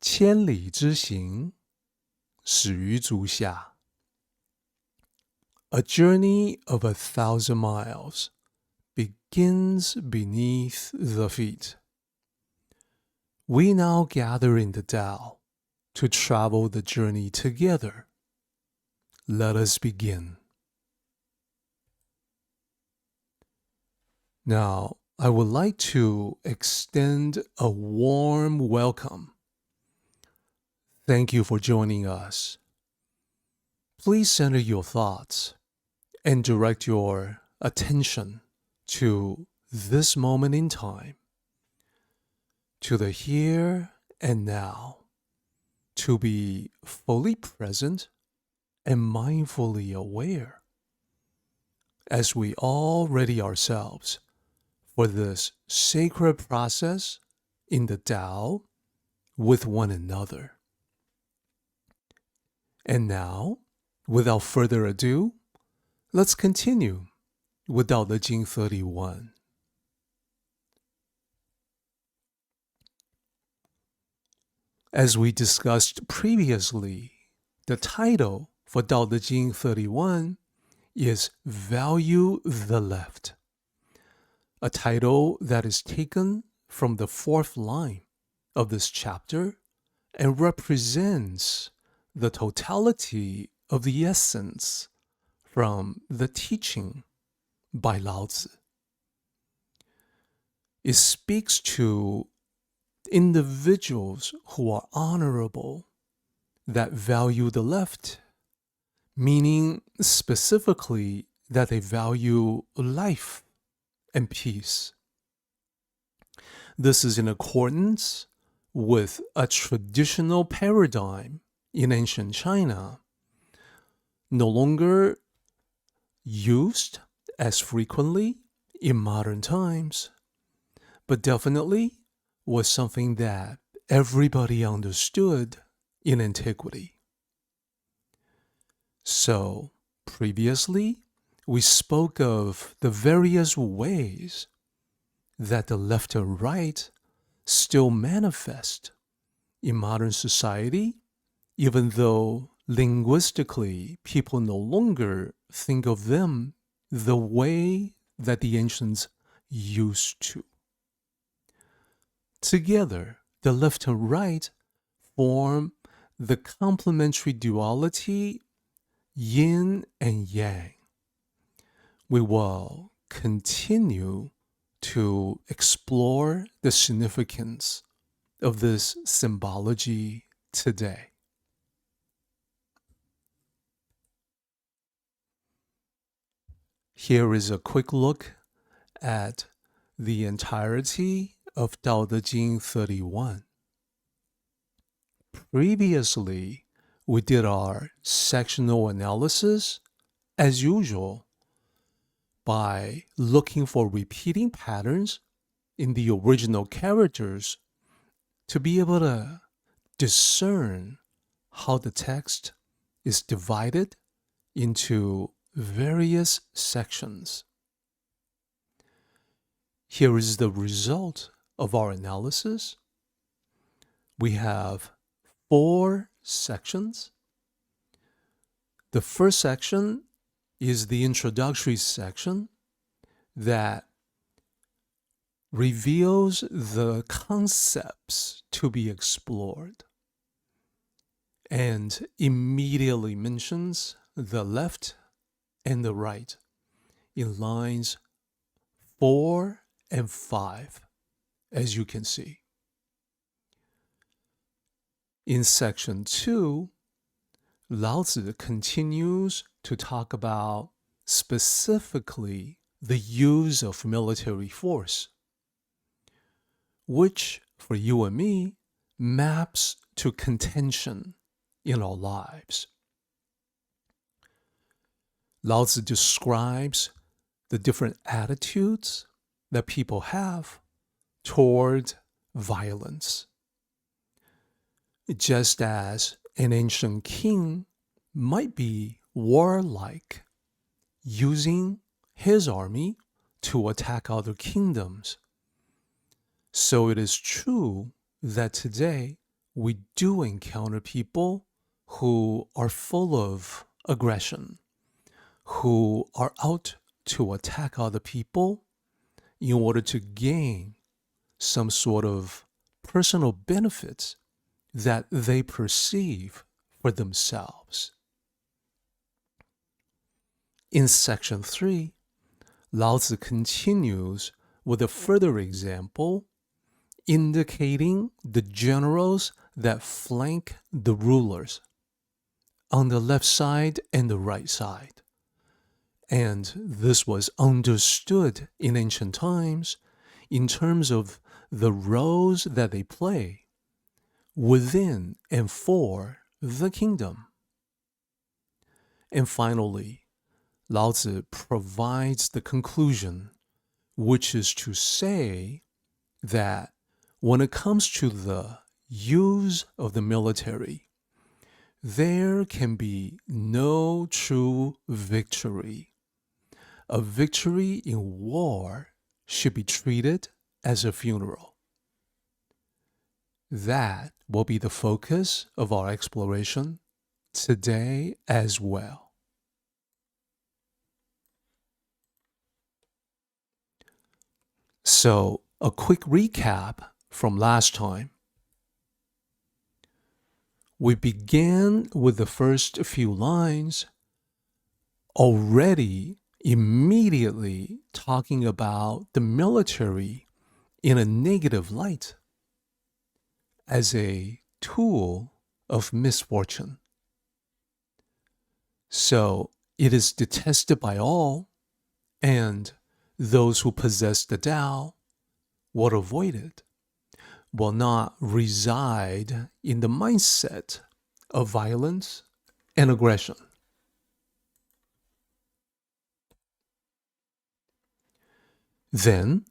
千里之行，始于足下。A journey of 1,000 miles begins beneath the feet. We now gather in the Tao to travel the journey together. Let us begin. Now, I would like to extend a warm welcome. Thank you for joining us. Please center your thoughts and direct your attention to this moment in time, to the here and now, to be fully present and mindfully aware as we all ready ourselves for this sacred process in the Tao with one another. And now, without further ado, let's continue with Tao Te Ching 31. As we discussed previously, the title for Tao Te Ching 31 is Value the Left, a title that is taken from the fourth line of this chapter and represents the totality of the essence from the teaching by Lao Tzu. It speaks to individuals who are honorable, that value the left, meaning specifically that they value life and peace. This is in accordance with a traditional paradigm in ancient China, no longer used as frequently in modern times, but definitely was something that everybody understood in antiquity. So, previously, we spoke of the various ways that the left and right still manifest in modern society, even though linguistically people no longer think of them the way that the ancients used to. Together, the left and right form the complementary duality yin and yang. We will continue to explore the significance of this symbology today. Here is a quick look at the entirety of Tao Te Ching 31. Previously, we did our sectional analysis as usual by looking for repeating patterns in the original characters to be able to discern how the text is divided into various sections. Here is the result of our analysis. We have 4 sections. The first section is the introductory section that reveals the concepts to be explored and immediately mentions the left and the right in lines 4 and 5, as you can see. In section 2, Lao Tzu continues to talk about specifically the use of military force, which for you and me maps to contention in our lives. Lao Tzu describes the different attitudes that people have toward violence. Just as an ancient king might be warlike, using his army to attack other kingdoms, so it is true that today we do encounter people who are full of aggression, who are out to attack other people in order to gain some sort of personal benefits that they perceive for themselves. In section 3, Lao Tzu continues with a further example indicating the generals that flank the rulers on the left side and the right side. And this was understood in ancient times in terms of the roles that they play within and for the kingdom. And finally, Lao Tzu provides the conclusion, which is to say that when it comes to the use of the military, there can be no true victory. A victory in war should be treated as a funeral. That will be the focus of our exploration today as well. So, a quick recap from last time. We began with the first few lines already immediately talking about the military in a negative light as a tool of misfortune. So it is detested by all, and those who possess the Tao will avoid it, will not reside in the mindset of violence and aggression. Then,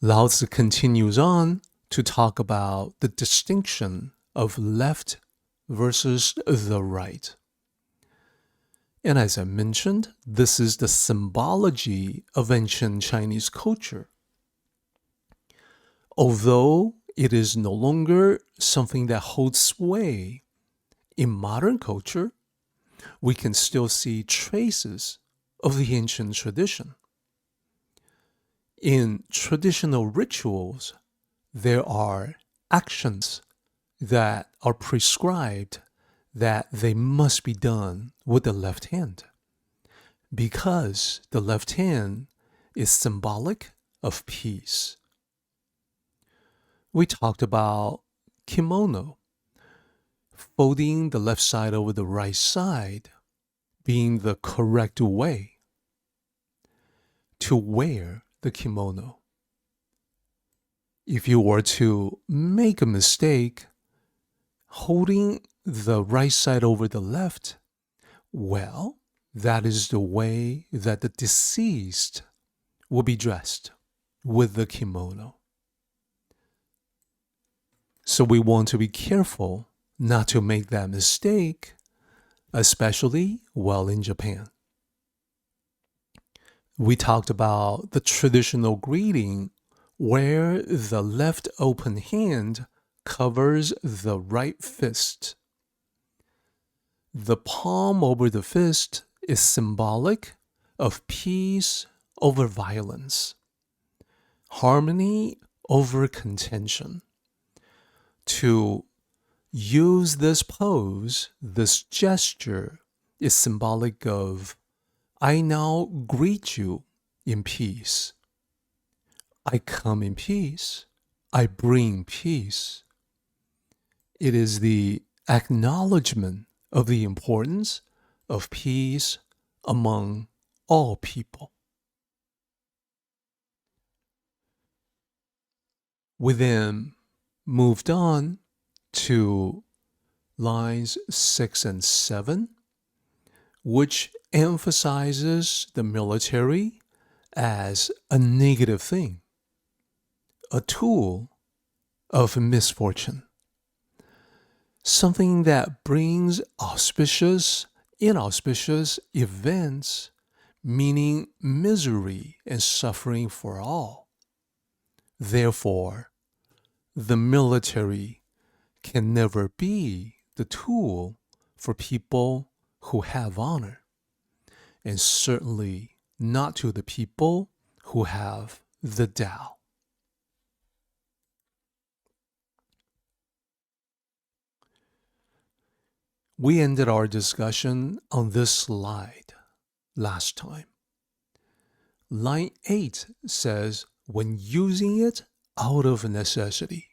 Lao Tzu continues on to talk about the distinction of left versus the right. And as I mentioned, this is the symbology of ancient Chinese culture. Although it is no longer something that holds sway in modern culture, we can still see traces of the ancient tradition. In traditional rituals, there are actions that are prescribed that they must be done with the left hand, because the left hand is symbolic of peace. We talked about kimono, folding the left side over the right side being the correct way to wear the kimono. If you were to make a mistake holding the right side over the left, well, that is the way that the deceased will be dressed with the kimono. So we want to be careful not to make that mistake, especially while in Japan. We talked about the traditional greeting where the left open hand covers the right fist. The palm over the fist is symbolic of peace over violence, harmony over contention. To use this pose, this gesture, is symbolic of, I now greet you in peace. I come in peace. I bring peace. It is the acknowledgement of the importance of peace among all people. We then moved on to lines 6 and 7, which emphasizes the military as a negative thing, a tool of misfortune, something that brings auspicious, inauspicious events, meaning misery and suffering for all. Therefore, the military can never be the tool for people who have honor, and certainly not to the people who have the Tao. We ended our discussion on this slide last time. Line 8 says, when using it out of necessity.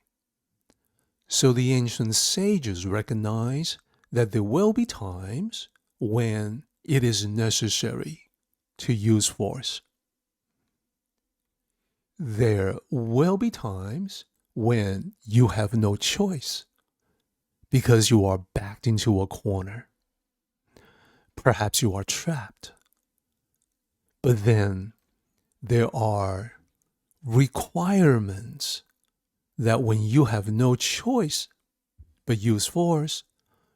So the ancient sages recognize that there will be times when it is necessary to use force. There will be times when you have no choice because you are backed into a corner. Perhaps you are trapped. But then there are requirements that when you have no choice but use force,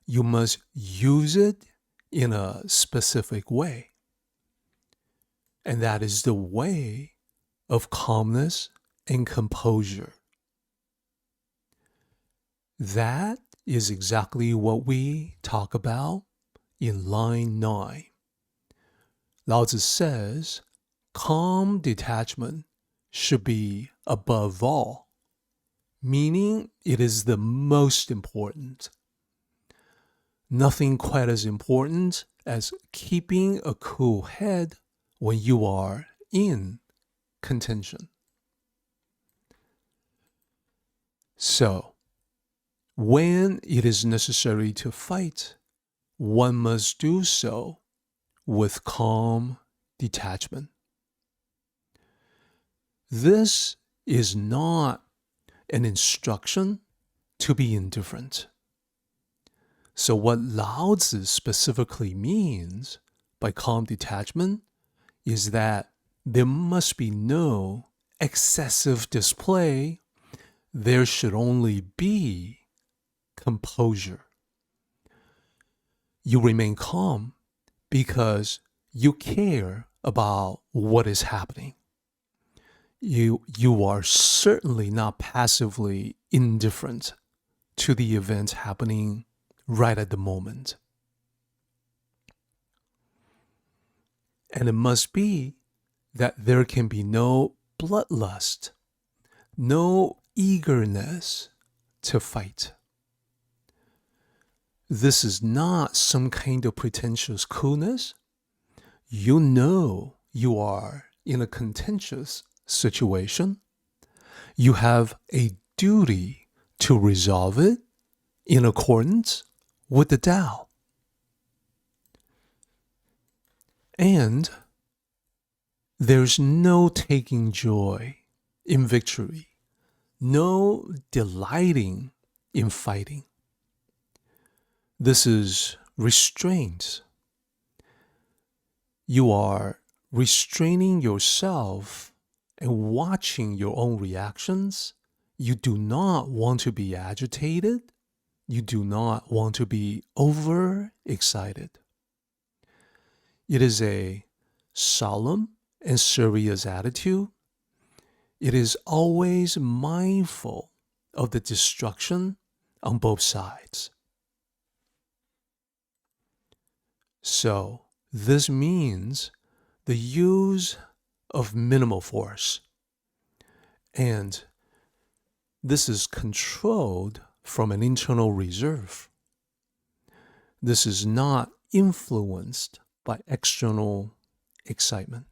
you must use it in a specific way. And that is the way of calmness and composure. That is exactly what we talk about in line 9. Lao Tzu says, calm detachment should be above all, meaning it is the most important. Nothing quite as important as keeping a cool head when you are in contention. So, when it is necessary to fight, one must do so with calm detachment. This is not an instruction to be indifferent. So what Lao Tzu specifically means by calm detachment is that there must be no excessive display. There should only be composure. You remain calm because you care about what is happening. You are certainly not passively indifferent to the events happening right at the moment. And it must be that there can be no bloodlust, no eagerness to fight. This is not some kind of pretentious coolness. You know you are in a contentious situation. You have a duty to resolve it in accordance with the Tao. And there's no taking joy in victory, no delighting in fighting. This is restraint. You are restraining yourself and watching your own reactions. You do not want to be agitated. You do not want to be overexcited. It is a solemn and serious attitude. It is always mindful of the destruction on both sides. So, this means the use of minimal force. And this is controlled from an internal reserve. This is not influenced by external excitement.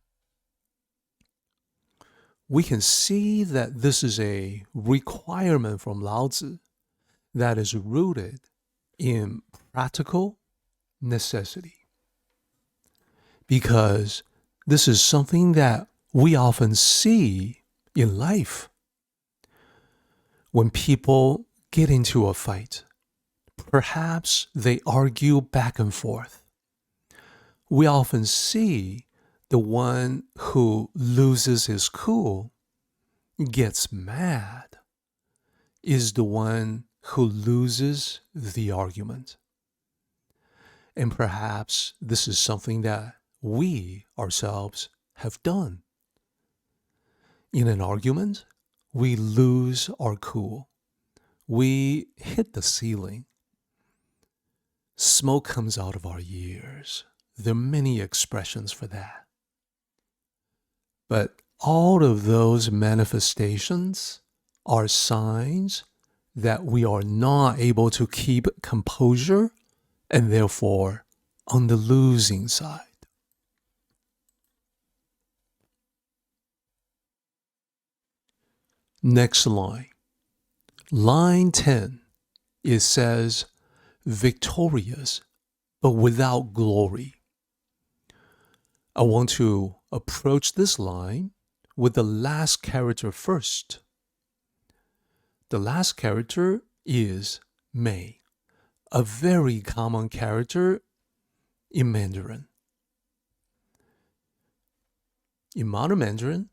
We can see that this is a requirement from Lao Tzu that is rooted in practical necessity. Because this is something that we often see in life. When people get into a fight, perhaps they argue back and forth. We often see the one who loses his cool, gets mad, is the one who loses the argument. And perhaps this is something that we ourselves have done. In an argument, we lose our cool. we hit the ceiling. Smoke comes out of our ears. There are many expressions for that. But all of those manifestations are signs that we are not able to keep composure and therefore on the losing side. Next line. Line 10, it says, victorious, but without glory. I want to approach this line with the last character first. The last character is Mei, a very common character in Mandarin. In modern Mandarin,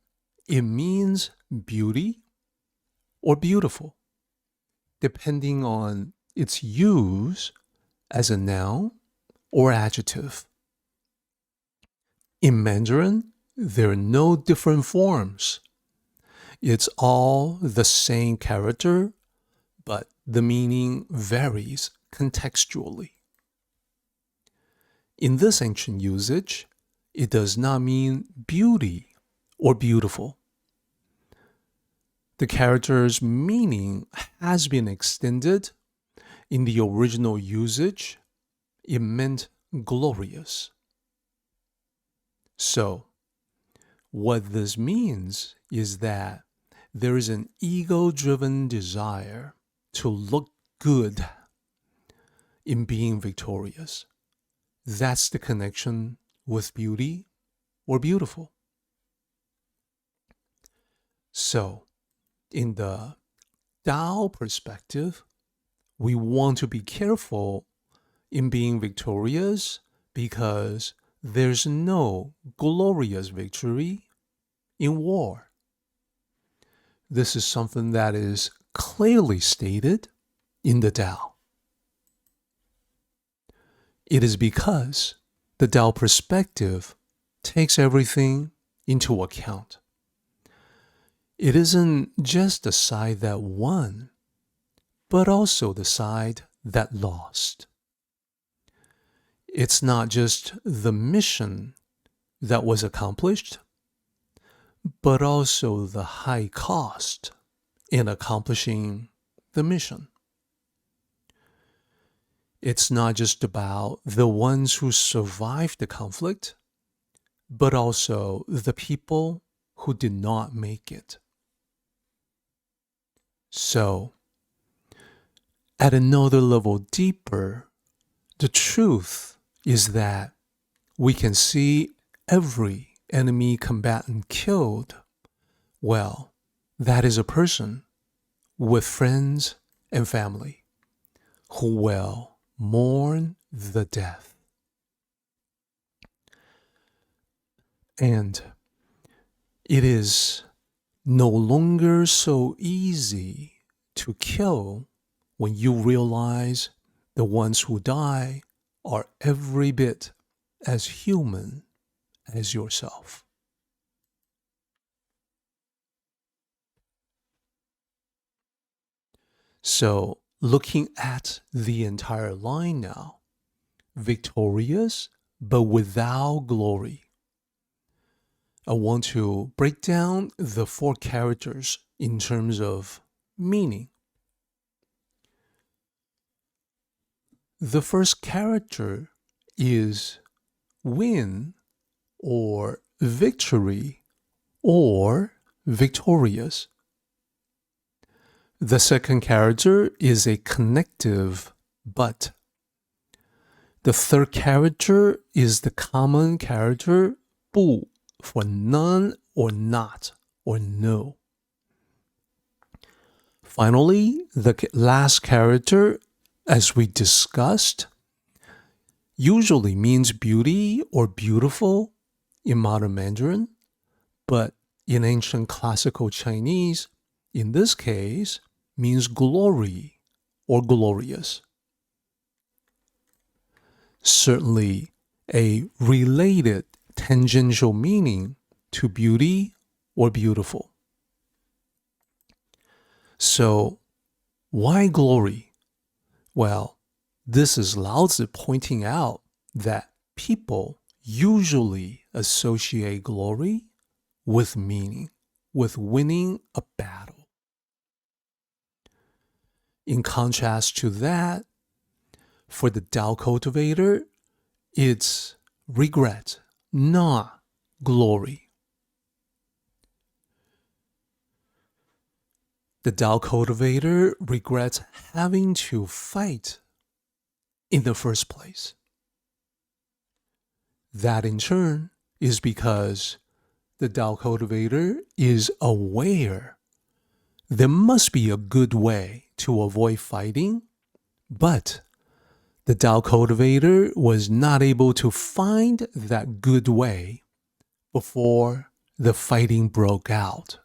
it means beauty or beautiful, depending on its use as a noun or adjective. In Mandarin, there are no different forms. It's all the same character, but the meaning varies contextually. In this ancient usage, it does not mean beauty or beautiful. The character's meaning has been extended. In the original usage, it meant glorious. So, what this means is that there is an ego-driven desire to look good in being victorious. That's the connection with beauty or beautiful. So, in the Tao perspective, we want to be careful in being victorious because there's no glorious victory in war. This is something that is clearly stated in the Tao. It is because the Tao perspective takes everything into account. It isn't just the side that won, but also the side that lost. It's not just the mission that was accomplished, but also the high cost in accomplishing the mission. It's not just about the ones who survived the conflict, but also the people who did not make it. So, at another level deeper, the truth is that we can see every enemy combatant killed. Well, that is a person with friends and family who will mourn the death. And it is no longer so easy to kill when you realize the ones who die are every bit as human as yourself. So, looking at the entire line now, victorious but without glory. I want to break down the 4 characters in terms of meaning. The first character is win or victory or victorious. The second character is a connective but. The third character is the common character 不 for none or not or no. Finally, the last character, as we discussed, usually means beauty or beautiful in modern Mandarin, but in ancient classical Chinese, in this case, means glory or glorious. Certainly, a related tangential meaning to beauty or beautiful. So, Why glory? Well, this is Lao Tzu pointing out that people usually associate glory with meaning, with winning a battle. In contrast to that, for the Tao cultivator, it's regret, not glory. The Tao cultivator regrets having to fight in the first place. That in turn is because the Tao cultivator is aware there must be a good way to avoid fighting, but the Tao cultivator was not able to find that good way before the fighting broke out.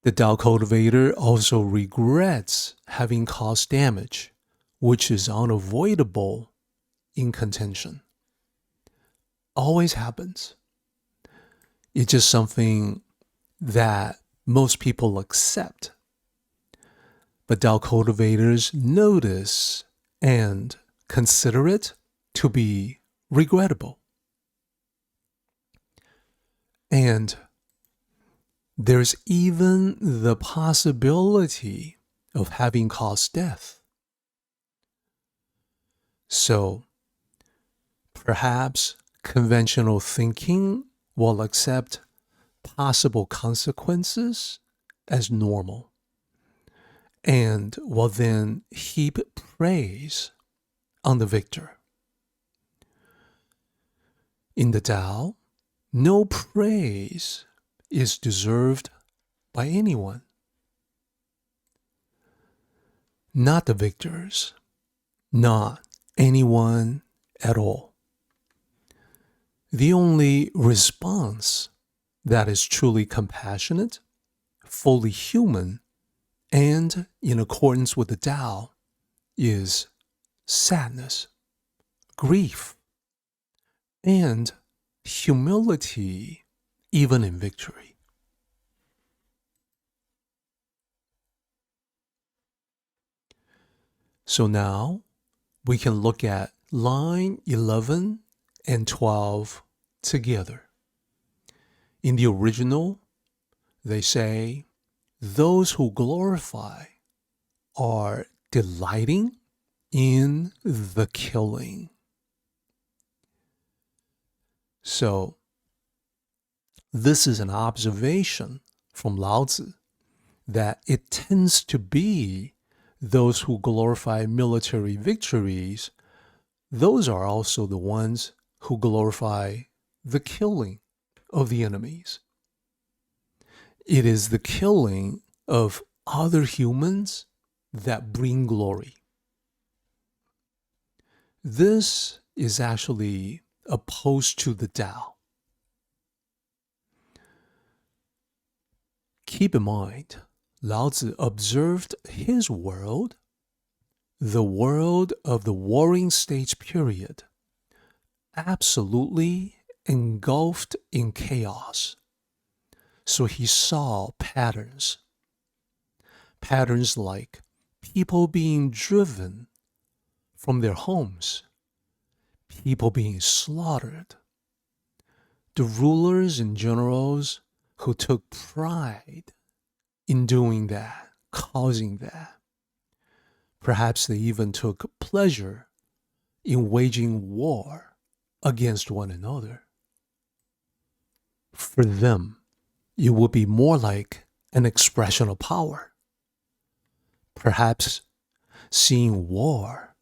The Tao cultivator also regrets having caused damage, which is unavoidable in contention. Always happens. It's just something that most people accept. But Tao cultivators notice and consider it to be regrettable. And there's even the possibility of having caused death. So perhaps conventional thinking will accept possible consequences as normal and will then heap praise on the victor. In the Tao, no praise is deserved by anyone. Not the victors, not anyone at all. The only response that is truly compassionate, fully human, and in accordance with the Tao is sadness, grief, and humility, even in victory. So now we can look at line 11 and 12 together. In the original, they say, those who glorify are delighting in the killing. So this is an observation from Lao Tzu that it tends to be those who glorify military victories, those are also the ones who glorify the killing of the enemies. It is the killing of other humans that bring glory. This is actually opposed to the Tao. Keep in mind, Lao Tzu observed his world, the world of the Warring States period, absolutely engulfed in chaos. So he saw patterns. Patterns like people being driven from their homes, people being slaughtered, the rulers and generals who took pride in doing that, causing that. Perhaps they even took pleasure in waging war against one another. For them, it would be more like an expression of power. Perhaps seeing war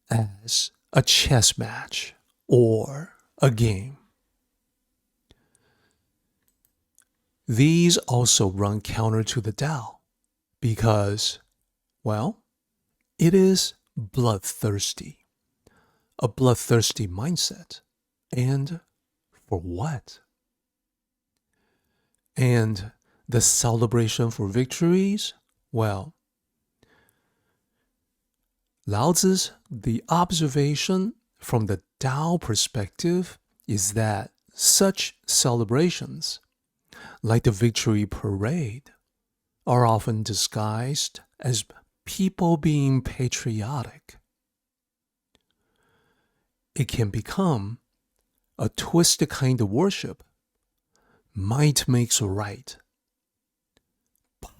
as a chess match or a game. These also run counter to the Tao because, well, it is bloodthirsty, a bloodthirsty mindset. And for what? And the celebration for victories, well, Lao Tzu's the observation from the Tao perspective is that such celebrations, like the victory parade, are often disguised as people being patriotic. It can become a twisted kind of worship. Might makes right.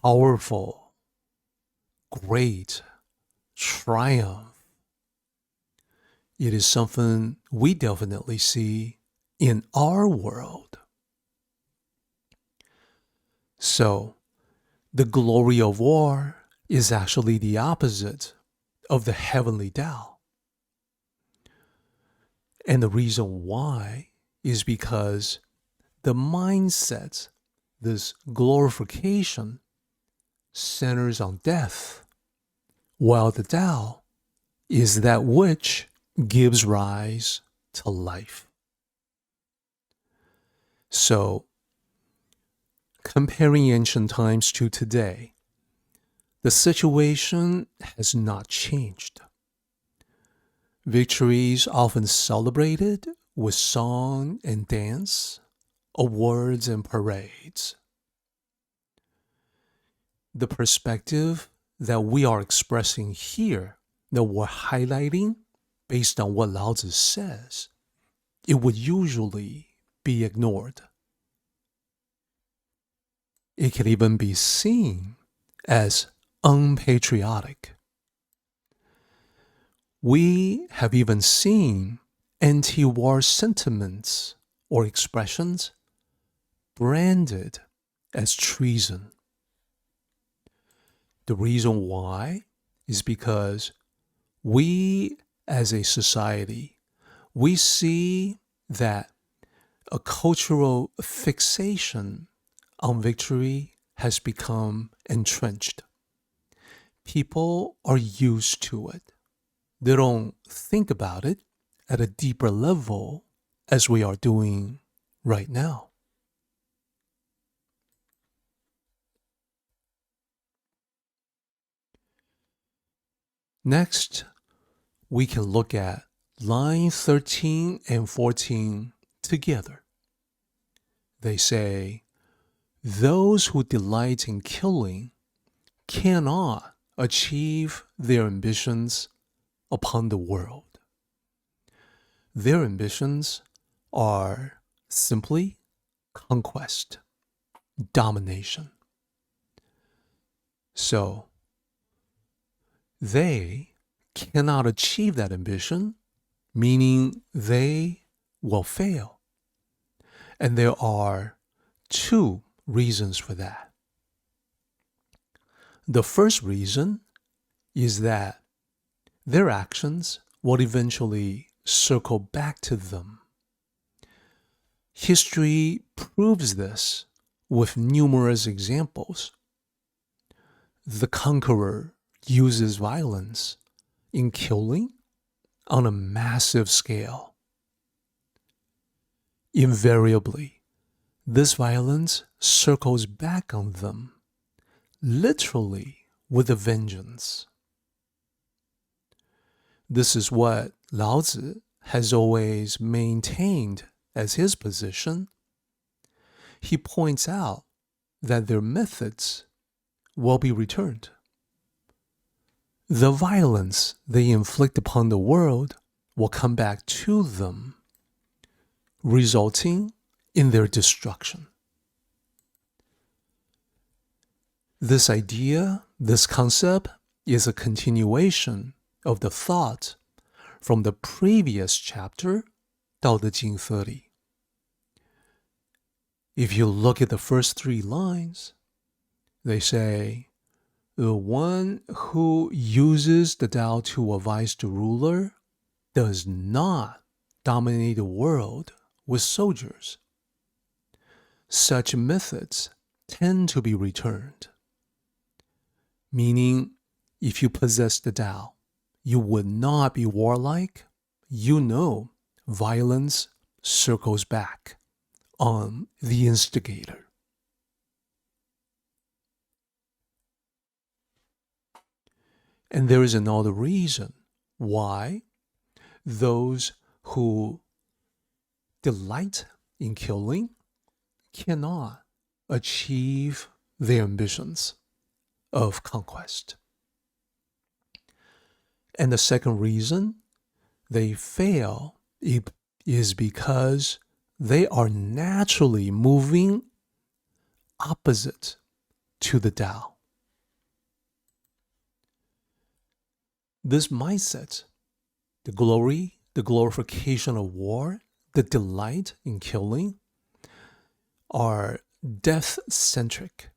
Powerful, great, triumph. It is something we definitely see in our world. So, the glory of war is actually the opposite of the heavenly Tao. And the reason why is because the mindset, this glorification, centers on death, while the Tao is that which gives rise to life. So, comparing ancient times to today, the situation has not changed. Victories often celebrated with song and dance, awards and parades. The perspective that we are expressing here, that we're highlighting based on what Lao Tzu says, it would usually be ignored. It can even be seen as unpatriotic. We have even seen anti-war sentiments or expressions branded as treason. The reason why is because we as a society, we see that a cultural fixation on victory has become entrenched. People are used to it. They don't think about it at a deeper level as we are doing right now. Next, we can look at line 13 and 14 together. They say, those who delight in killing cannot achieve their ambitions upon the world. Their ambitions are simply conquest, domination. So, they cannot achieve that ambition, meaning they will fail. And there are two reasons for that. The first reason is that their actions will eventually circle back to them. History proves this with numerous examples. The conqueror uses violence in killing on a massive scale. Invariably, this violence circles back on them, literally with a vengeance. This is what Lao Tzu has always maintained as his position. He points out that their methods will be returned. The violence they inflict upon the world will come back to them, resulting in their destruction. This idea, this concept, is a continuation of the thought from the previous chapter, 道德经 30. If you look at the first 3 lines, they say, the one who uses the Tao to advise the ruler does not dominate the world with soldiers. Such methods tend to be returned. Meaning, if you possess the Tao, you would not be warlike. You know, violence circles back on the instigator. And there is another reason why those who delight in killing cannot achieve their ambitions of conquest. And the second reason they fail is because they are naturally moving opposite to the Tao. This mindset, the glory, the glorification of war, the delight in killing, are death-centric.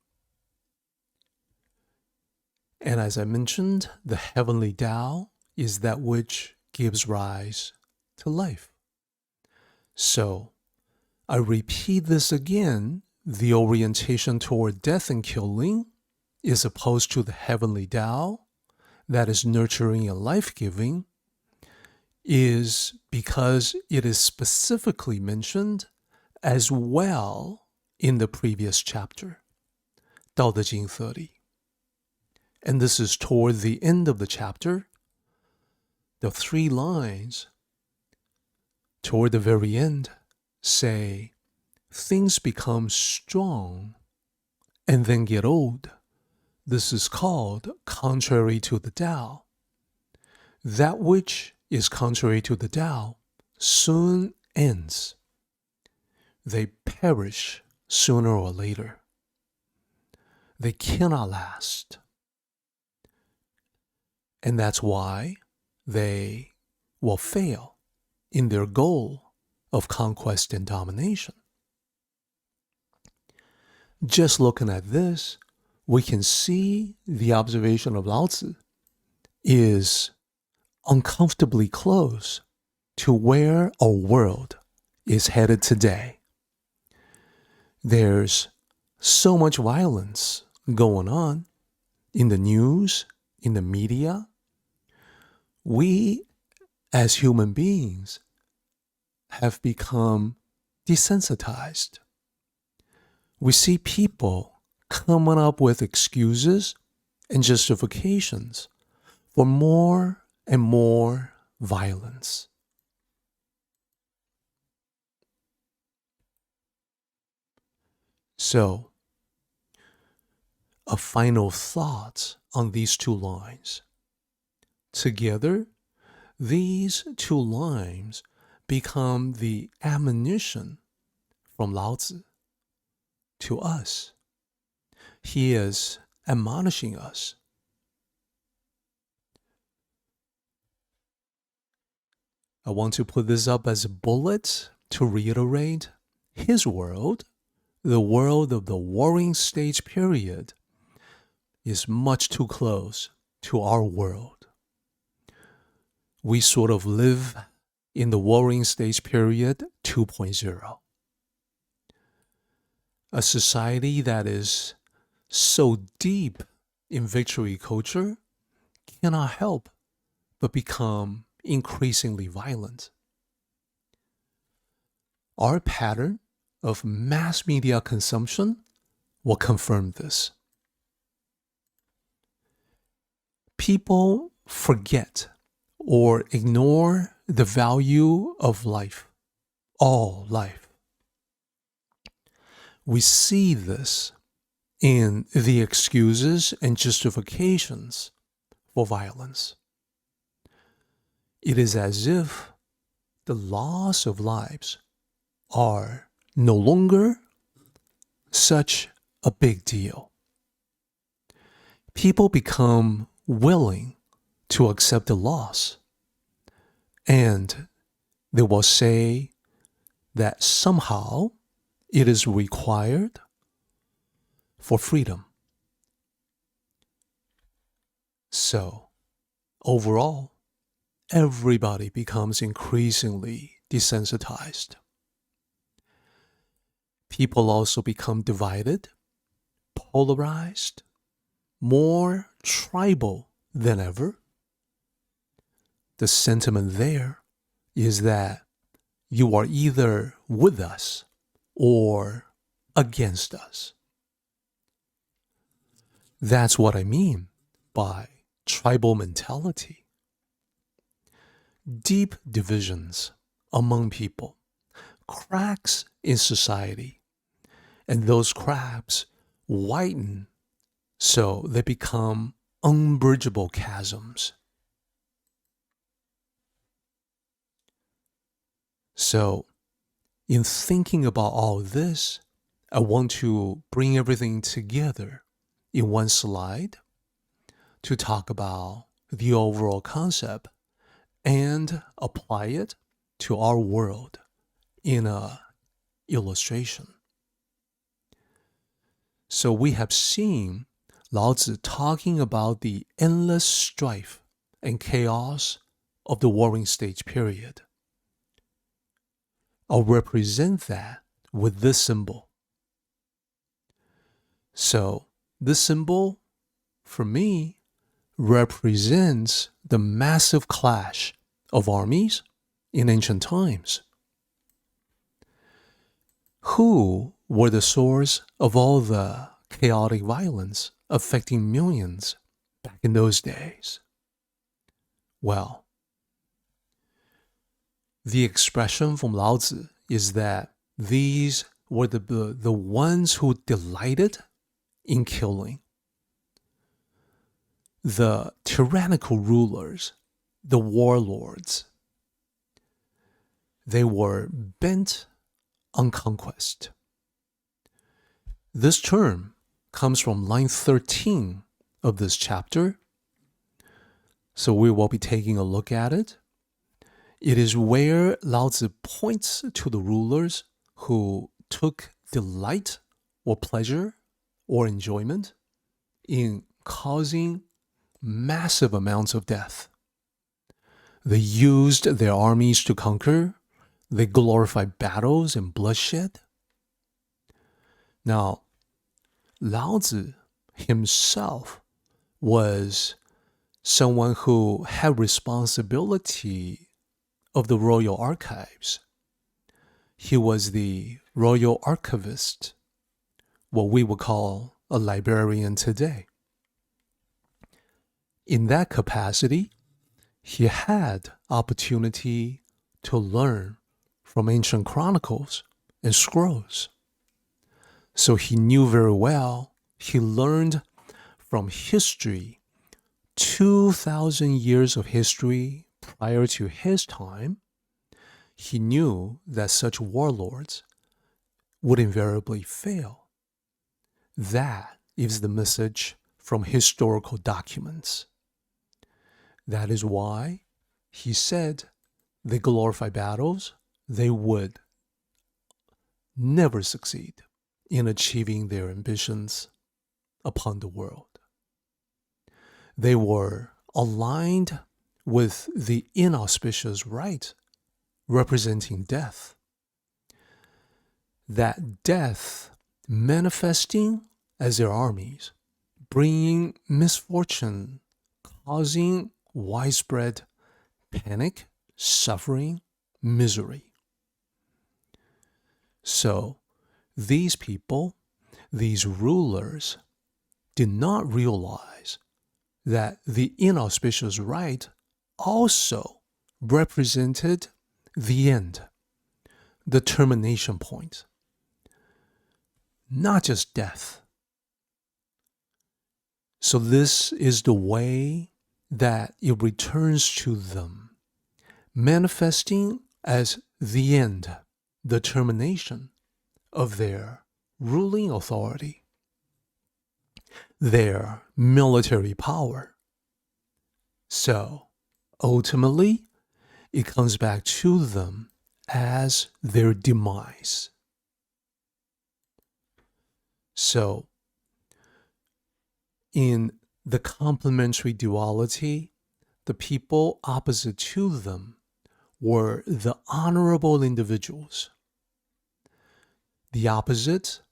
And as I mentioned, the heavenly Tao is that which gives rise to life. So, I repeat this again, the orientation toward death and killing is opposed to the heavenly Tao, that is nurturing and life-giving, is because it is specifically mentioned as well in the previous chapter, 道德经 30. And this is toward the end of the chapter. The 3 lines toward the very end say, things become strong and then get old. This is called contrary to the Tao. That which is contrary to the Tao soon ends. They perish sooner or later. They cannot last. And that's why they will fail in their goal of conquest and domination. Just looking at this, we can see the observation of Lao Tzu is uncomfortably close to where our world is headed today. There's so much violence going on in the news, in the media. We, as human beings, have become desensitized. We see people coming up with excuses and justifications for more and more violence. So, a final thought on these 2 lines. Together, these 2 lines become the admonition from Lao Tzu to us. He is admonishing us. I want to put this up as a bullet to reiterate his world, the world of the warring stage period, is much too close to our world. We sort of live in the warring stage period 2.0. A society that is so deep in victory culture cannot help but become increasingly violent. Our pattern of mass media consumption will confirm this. People forget or ignore the value of life, all life. We see this in the excuses and justifications for violence. It is as if the loss of lives are no longer such a big deal. People become willing to accept the loss, and they will say that somehow it is required for freedom. So, overall, everybody becomes increasingly desensitized. People also become divided, polarized, more tribal than ever. The sentiment there is that you are either with us or against us. That's what I mean by tribal mentality. Deep divisions among people, cracks in society, and those cracks widen so they become unbridgeable chasms. So, in thinking about all this, I want to bring everything together in one slide to talk about the overall concept and apply it to our world in an illustration. So we have seen Lao Tzu talking about the endless strife and chaos of the warring stage period. I'll represent that with this symbol. So this symbol, for me, represents the massive clash of armies in ancient times. Who were the source of all the chaotic violence affecting millions back in those days? Well, the expression from Lao Tzu is that these were the ones who delighted in killing. The tyrannical rulers, the warlords, they were bent on conquest. This term comes from line 13 of this chapter, so we will be taking a look at it. It is where Lao Tzu points to the rulers who took delight or pleasure or enjoyment in causing massive amounts of death. They used their armies to conquer. They glorified battles and bloodshed. Now, Lao Tzu himself was someone who had responsibility of the royal archives. He was the royal archivist, what we would call a librarian today. In that capacity, he had opportunity to learn from ancient chronicles and scrolls. So he knew very well, he learned from history, 2,000 years of history prior to his time. He knew that such warlords would invariably fail. That is the message from historical documents. That is why he said they glorify battles, they would never succeed in achieving their ambitions upon the world. They were aligned with the inauspicious right, representing death. That death manifesting as their armies, bringing misfortune, causing widespread panic, suffering, misery. So these people, these rulers, did not realize that the inauspicious right also represented the end, the termination point, not just death. So this is the way that it returns to them, manifesting as the end, the termination of their ruling authority, their military power. So ultimately, it comes back to them as their demise. So in the complementary duality, the people opposite to them were the honorable individuals, the opposite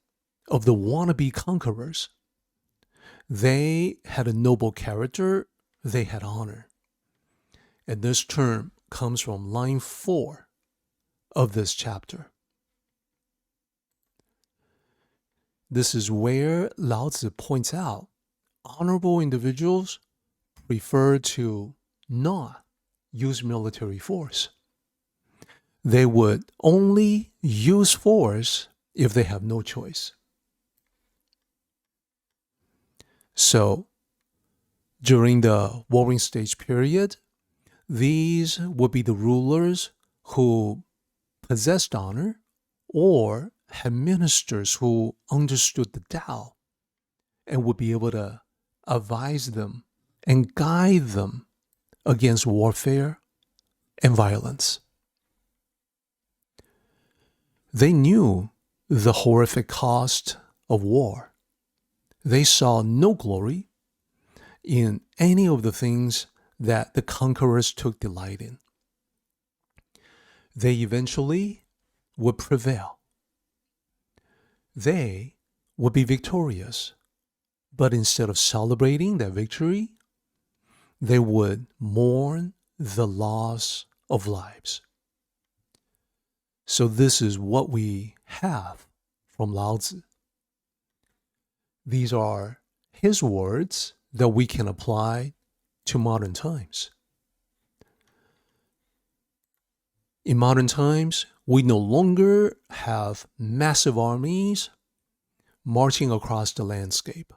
of the wannabe conquerors. They had a noble character, they had honor. And this term comes from line 4 of this chapter. This is where Lao Tzu points out honorable individuals prefer to not use military force. They would only use force if they have no choice. So during the warring stage period, these would be the rulers who possessed honor or had ministers who understood the Tao and would be able to advise them and guide them against warfare and violence. They knew the horrific cost of war. They saw no glory in any of the things that the conquerors took delight in. They eventually would prevail. They would be victorious. But instead of celebrating that victory, they would mourn the loss of lives. So this is what we have from Lao Tzu. These are his words that we can apply to modern times. In modern times, we no longer have massive armies marching across the landscape.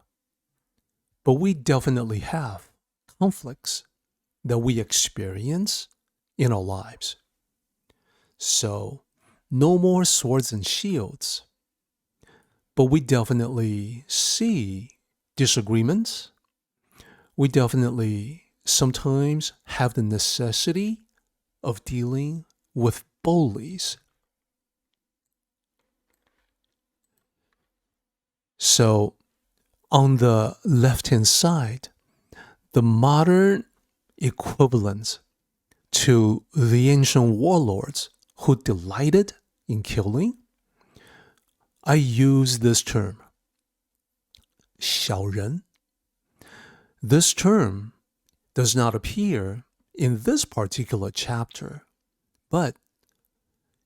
But we definitely have conflicts that we experience in our lives. So, no more swords and shields. But we definitely see disagreements. We definitely sometimes have the necessity of dealing with bullies. So, on the left-hand side, the modern equivalent to the ancient warlords who delighted in killing, I use this term, 小人. This term does not appear in this particular chapter, but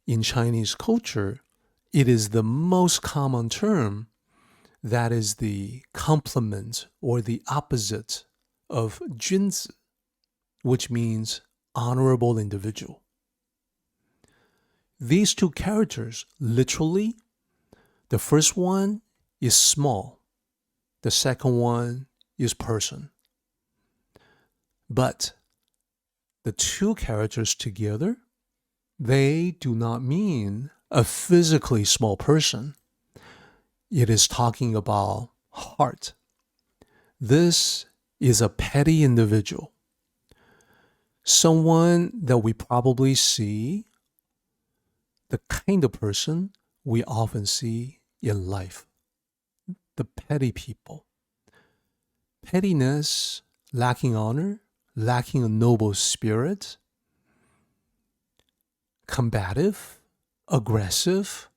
in Chinese culture, it is the most common term that is the complement or the opposite of 君子, which means honorable individual. These two characters, literally, the first one is small. The second one is person. But the two characters together, they do not mean a physically small person. It is talking about heart. This is a petty individual. Someone that we probably see, the kind of person we often see in life. The petty people. Pettiness, lacking honor, lacking a noble spirit, combative, aggressive,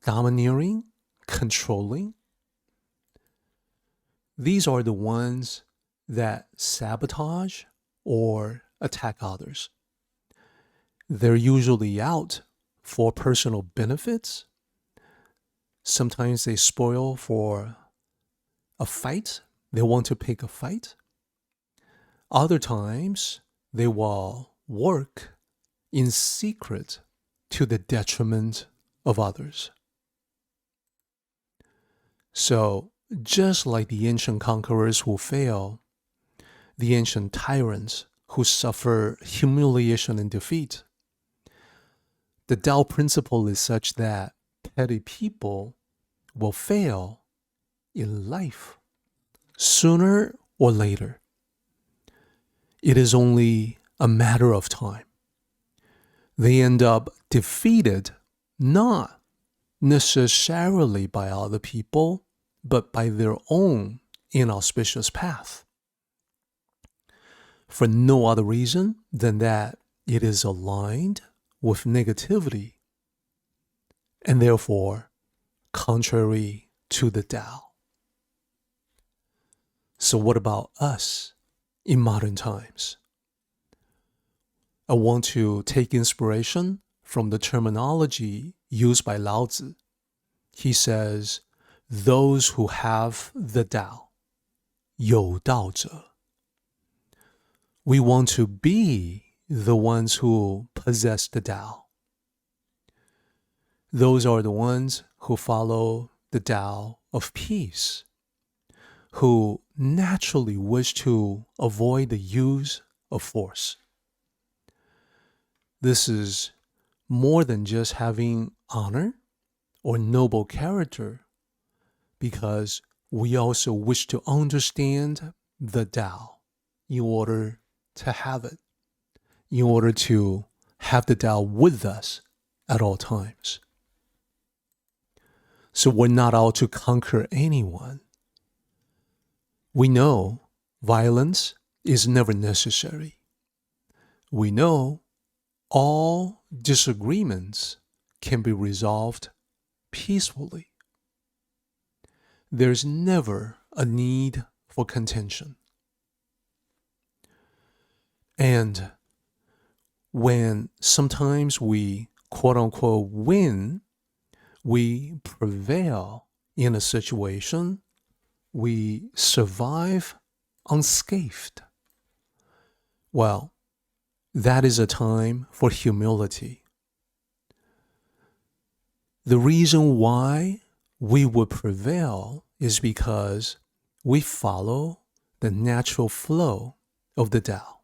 domineering, controlling. These are the ones that sabotage or attack others. They're usually out for personal benefits. Sometimes they spoil for a fight. They want to pick a fight. Other times, they will work in secret to the detriment of others. So, just like the ancient conquerors who fail, the ancient tyrants who suffer humiliation and defeat, the Tao principle is such that petty people will fail in life sooner or later. It is only a matter of time. They end up defeated not necessarily by other people, but by their own inauspicious path. For no other reason than that it is aligned with negativity and therefore contrary to the Tao. So what about us in modern times? I want to take inspiration from the terminology used by Lao Tzu. He says, those who have the Tao, 有道者. We want to be the ones who possess the Tao. Those are the ones who follow the Tao of peace, who naturally wish to avoid the use of force. This is more than just having honor or noble character, because we also wish to understand the Tao in order to have it, in order to have the Tao with us at all times. So we're not out to conquer anyone. We know violence is never necessary. We know all disagreements can be resolved peacefully. There's never a need for contention. And when sometimes we quote-unquote win, we prevail in a situation, we survive unscathed. Well, that is a time for humility. The reason why we would prevail is because we follow the natural flow of the Tao.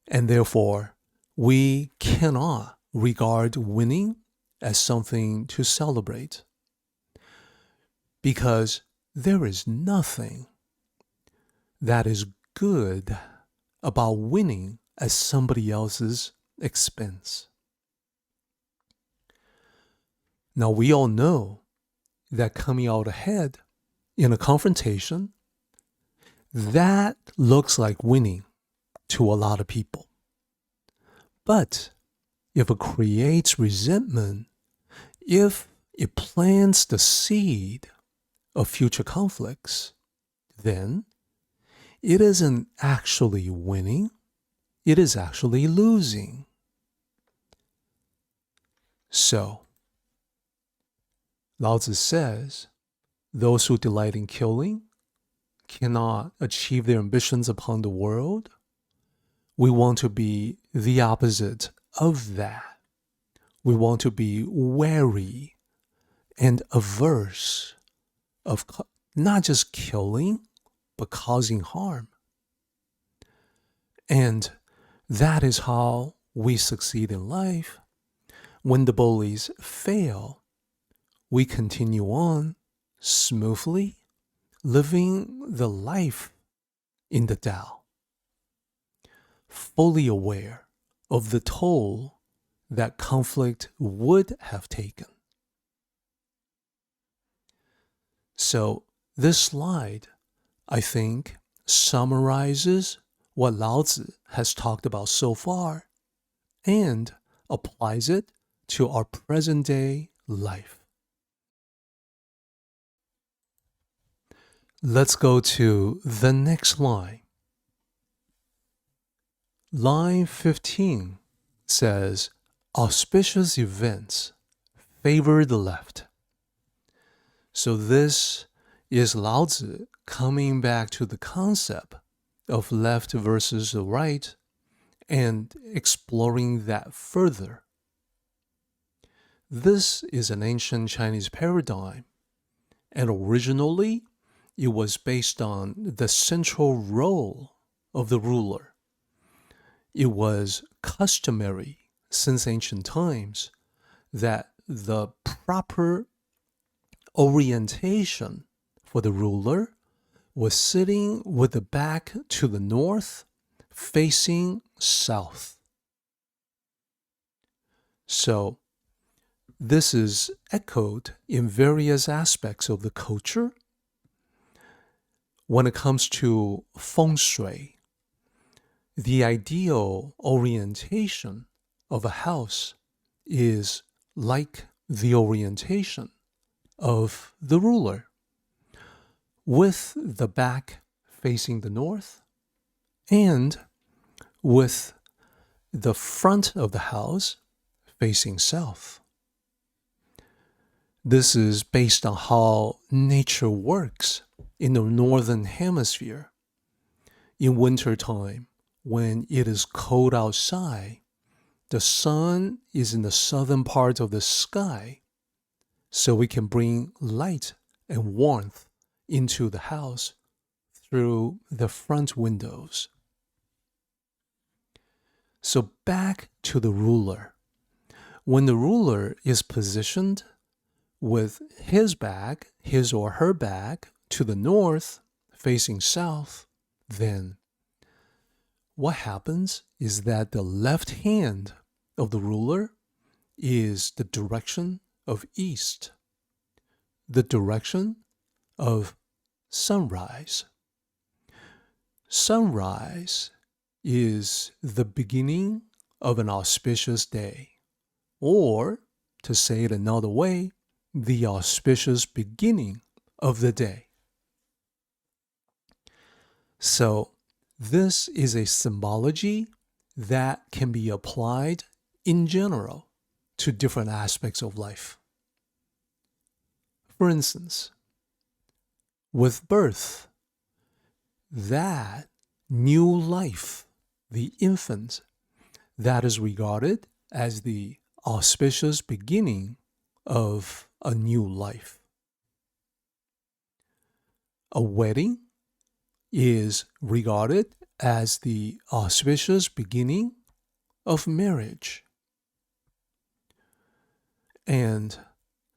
And therefore, we cannot regard winning as something to celebrate, because there is nothing that is good about winning at somebody else's expense. Now, we all know that coming out ahead in a confrontation, that looks like winning to a lot of people. But if it creates resentment, if it plants the seed of future conflicts, then it isn't actually winning, it is actually losing. So, Lao Tzu says, those who delight in killing cannot achieve their ambitions upon the world. We want to be the opposite of that. We want to be wary and averse of not just killing, but causing harm. And that is how we succeed in life. When the bullies fail, we continue on smoothly, living the life in the Tao, fully aware of the toll that conflict would have taken. So this slide, I think, summarizes what Lao Tzu has talked about so far and applies it to our present-day life. Let's go to the next line. Line 15 says, auspicious events favor the left. So this is Lao Tzu coming back to the concept of left versus the right and exploring that further. This is an ancient Chinese paradigm, and originally it was based on the central role of the ruler. It was customary since ancient times that the proper orientation for the ruler was sitting with the back to the north, facing south. So this is echoed in various aspects of the culture. When it comes to feng shui, the ideal orientation of a house is like the orientation of the ruler, with the back facing the north and with the front of the house facing south. This is based on how nature works in the northern hemisphere. In wintertime, when it is cold outside, the sun is in the southern part of the sky, so we can bring light and warmth into the house through the front windows. So back to the ruler. When the ruler is positioned with his or her back to the north, facing south, then what happens is that the left hand of the ruler is the direction of east, the direction of sunrise. Sunrise is the beginning of an auspicious day, or, to say it another way, the auspicious beginning of the day. So, this is a symbology that can be applied in general to different aspects of life. For instance, with birth, that new life, the infant, that is regarded as the auspicious beginning of a new life. A wedding is regarded as the auspicious beginning of marriage. And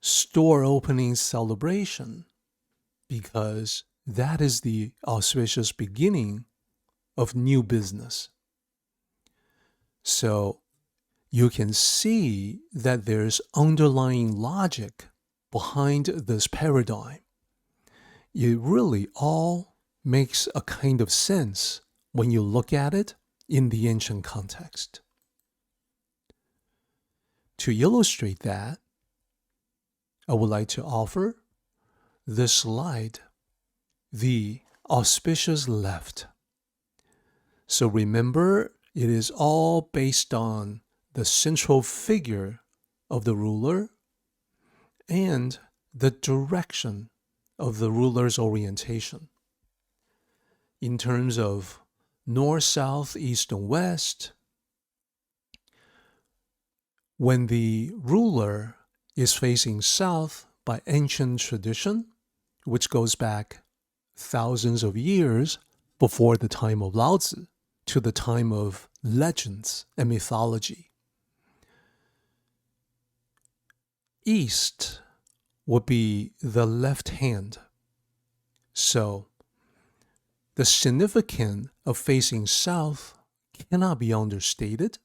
store opening celebration, because that is the auspicious beginning of new business. So you can see that there's underlying logic behind this paradigm. It really all makes a kind of sense when you look at it in the ancient context. To illustrate that, I would like to offer this slide, the auspicious left. So remember, it is all based on the central figure of the ruler and the direction of the ruler's orientation. In terms of north, south, east, and west, when the ruler is facing south by ancient tradition, which goes back thousands of years before the time of Lao Tzu to the time of legends and mythology. East would be the left hand. So the significance of facing south cannot be understated.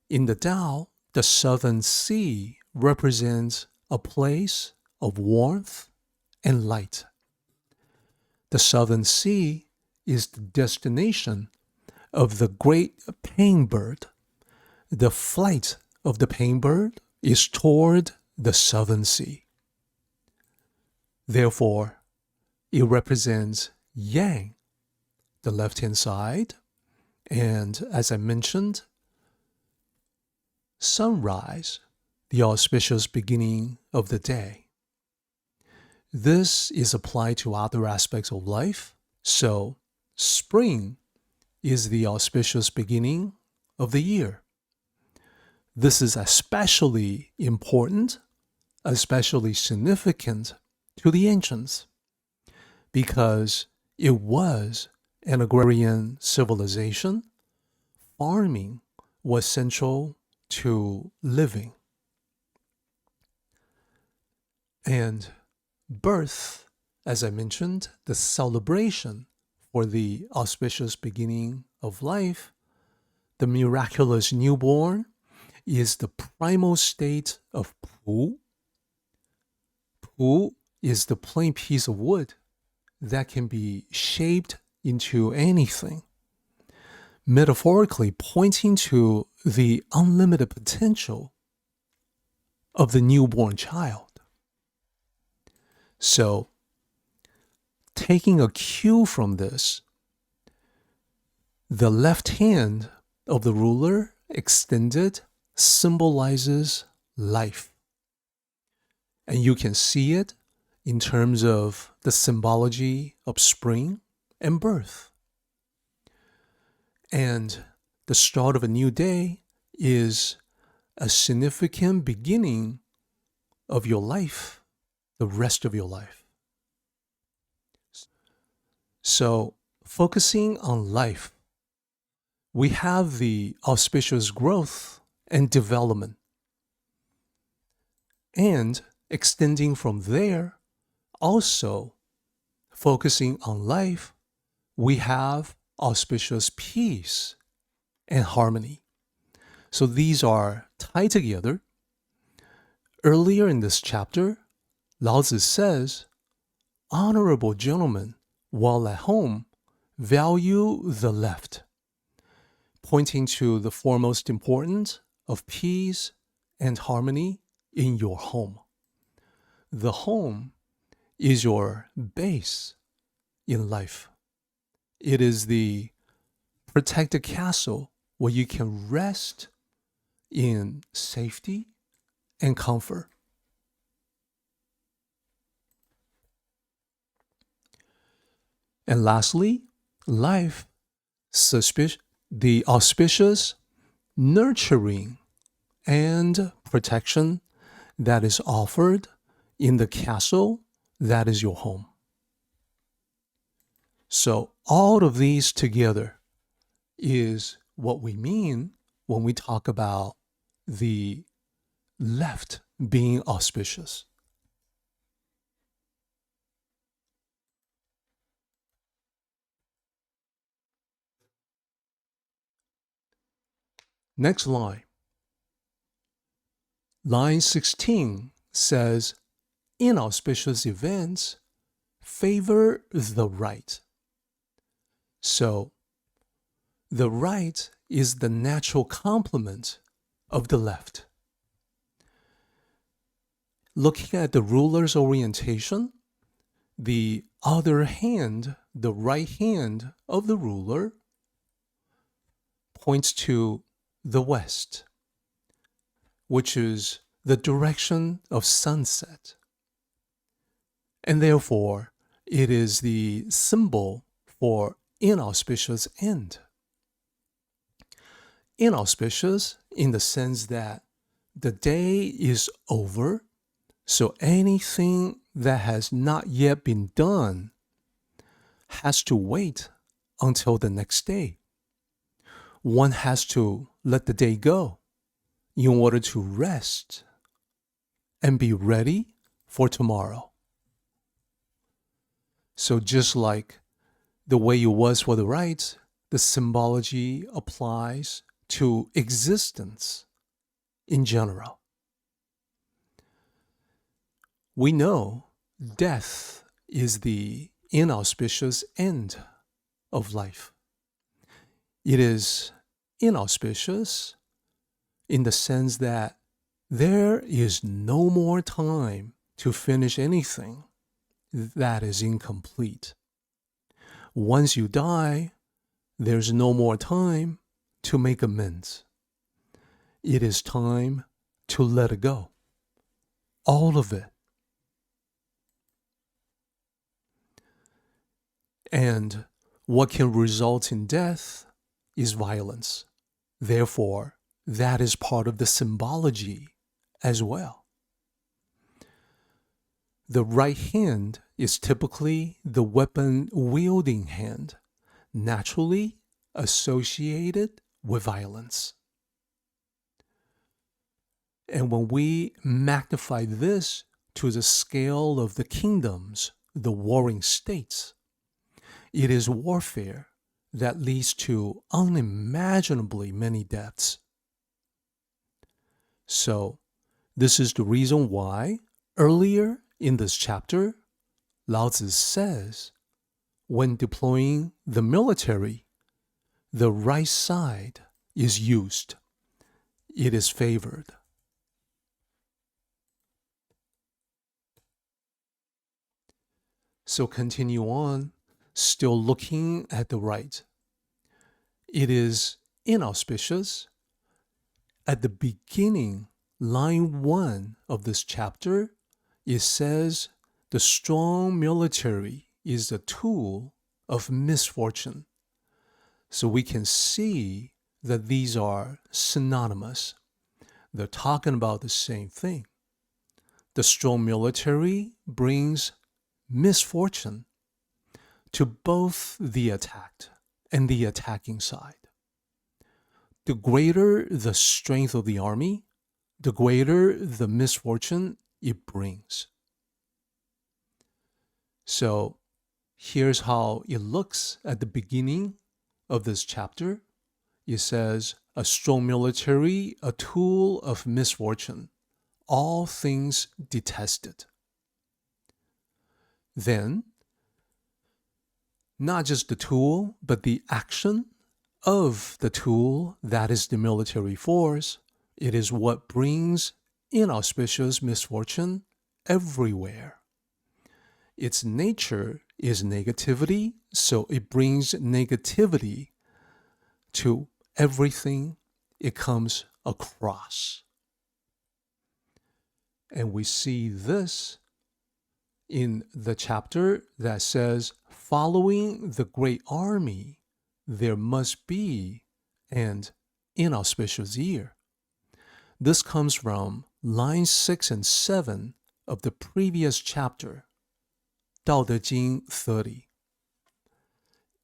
In the Tao, the southern sea represents a place of warmth and light. The southern sea is the destination of the great paying bird. The flight of the paying bird is toward the southern sea. Therefore, it represents yang, the left-hand side, and as I mentioned, sunrise, the auspicious beginning of the day. This is applied to other aspects of life. So, spring is the auspicious beginning of the year. This is especially important, especially significant to the ancients, because it was an agrarian civilization. Farming was central to living. And birth, as I mentioned, the celebration for the auspicious beginning of life, the miraculous newborn, is the primal state of pu. Pu is the plain piece of wood that can be shaped into anything, metaphorically pointing to the unlimited potential of the newborn child. So, taking a cue from this, the left hand of the ruler extended symbolizes life. And you can see it in terms of the symbology of spring and birth. And the start of a new day is a significant beginning of your life, the rest of your life. So, focusing on life, we have the auspicious growth and development. And extending from there, also focusing on life, we have auspicious peace and harmony. So these are tied together. Earlier in this chapter, Lao Tzu says, honorable gentlemen, while at home, value the left, pointing to the foremost importance of peace and harmony in your home. The home is your base in life. It is the protected castle where you can rest in safety and comfort. And lastly, life, the auspicious nurturing and protection that is offered in the castle that is your home. So all of these together is what we mean when we talk about the left being auspicious. Next line. Line 16 says, inauspicious events favor the right. So, the right is the natural complement of the left. Looking at the ruler's orientation, the other hand, the right hand of the ruler, points to the west, which is the direction of sunset. And therefore, it is the symbol for inauspicious end. Inauspicious in the sense that the day is over, so anything that has not yet been done has to wait until the next day. One has to let the day go in order to rest and be ready for tomorrow. So just like the way it was for the right, the symbology applies to existence in general. We know death is the inauspicious end of life. It is inauspicious in the sense that there is no more time to finish anything that is incomplete. Once you die, there's no more time to make amends. It is time to let it go. All of it. And what can result in death is violence. Therefore, that is part of the symbology as well. The right hand is typically the weapon-wielding hand, naturally associated with violence. And when we magnify this to the scale of the kingdoms, the warring states, it is warfare that leads to unimaginably many deaths. So, this is the reason why earlier in this chapter, Lao Tzu says, when deploying the military, the right side is used. It is favored. So continue on, still looking at the right. It is inauspicious. At the beginning, line 1 of this chapter, it says the strong military is the tool of misfortune. So we can see that these are synonymous. They're talking about the same thing. The strong military brings misfortune. to both the attacked and the attacking side. The greater the strength of the army, the greater the misfortune it brings. So here's how it looks at the beginning of this chapter. It says, a strong military, a tool of misfortune, all things detested. Then, not just the tool, but the action of the tool, that is the military force, it is what brings inauspicious misfortune everywhere. Its nature is negativity, so it brings negativity to everything it comes across. And we see this in the chapter that says, following the great army, there must be an inauspicious year. This comes from lines 6 and 7 of the previous chapter, 道德经 30.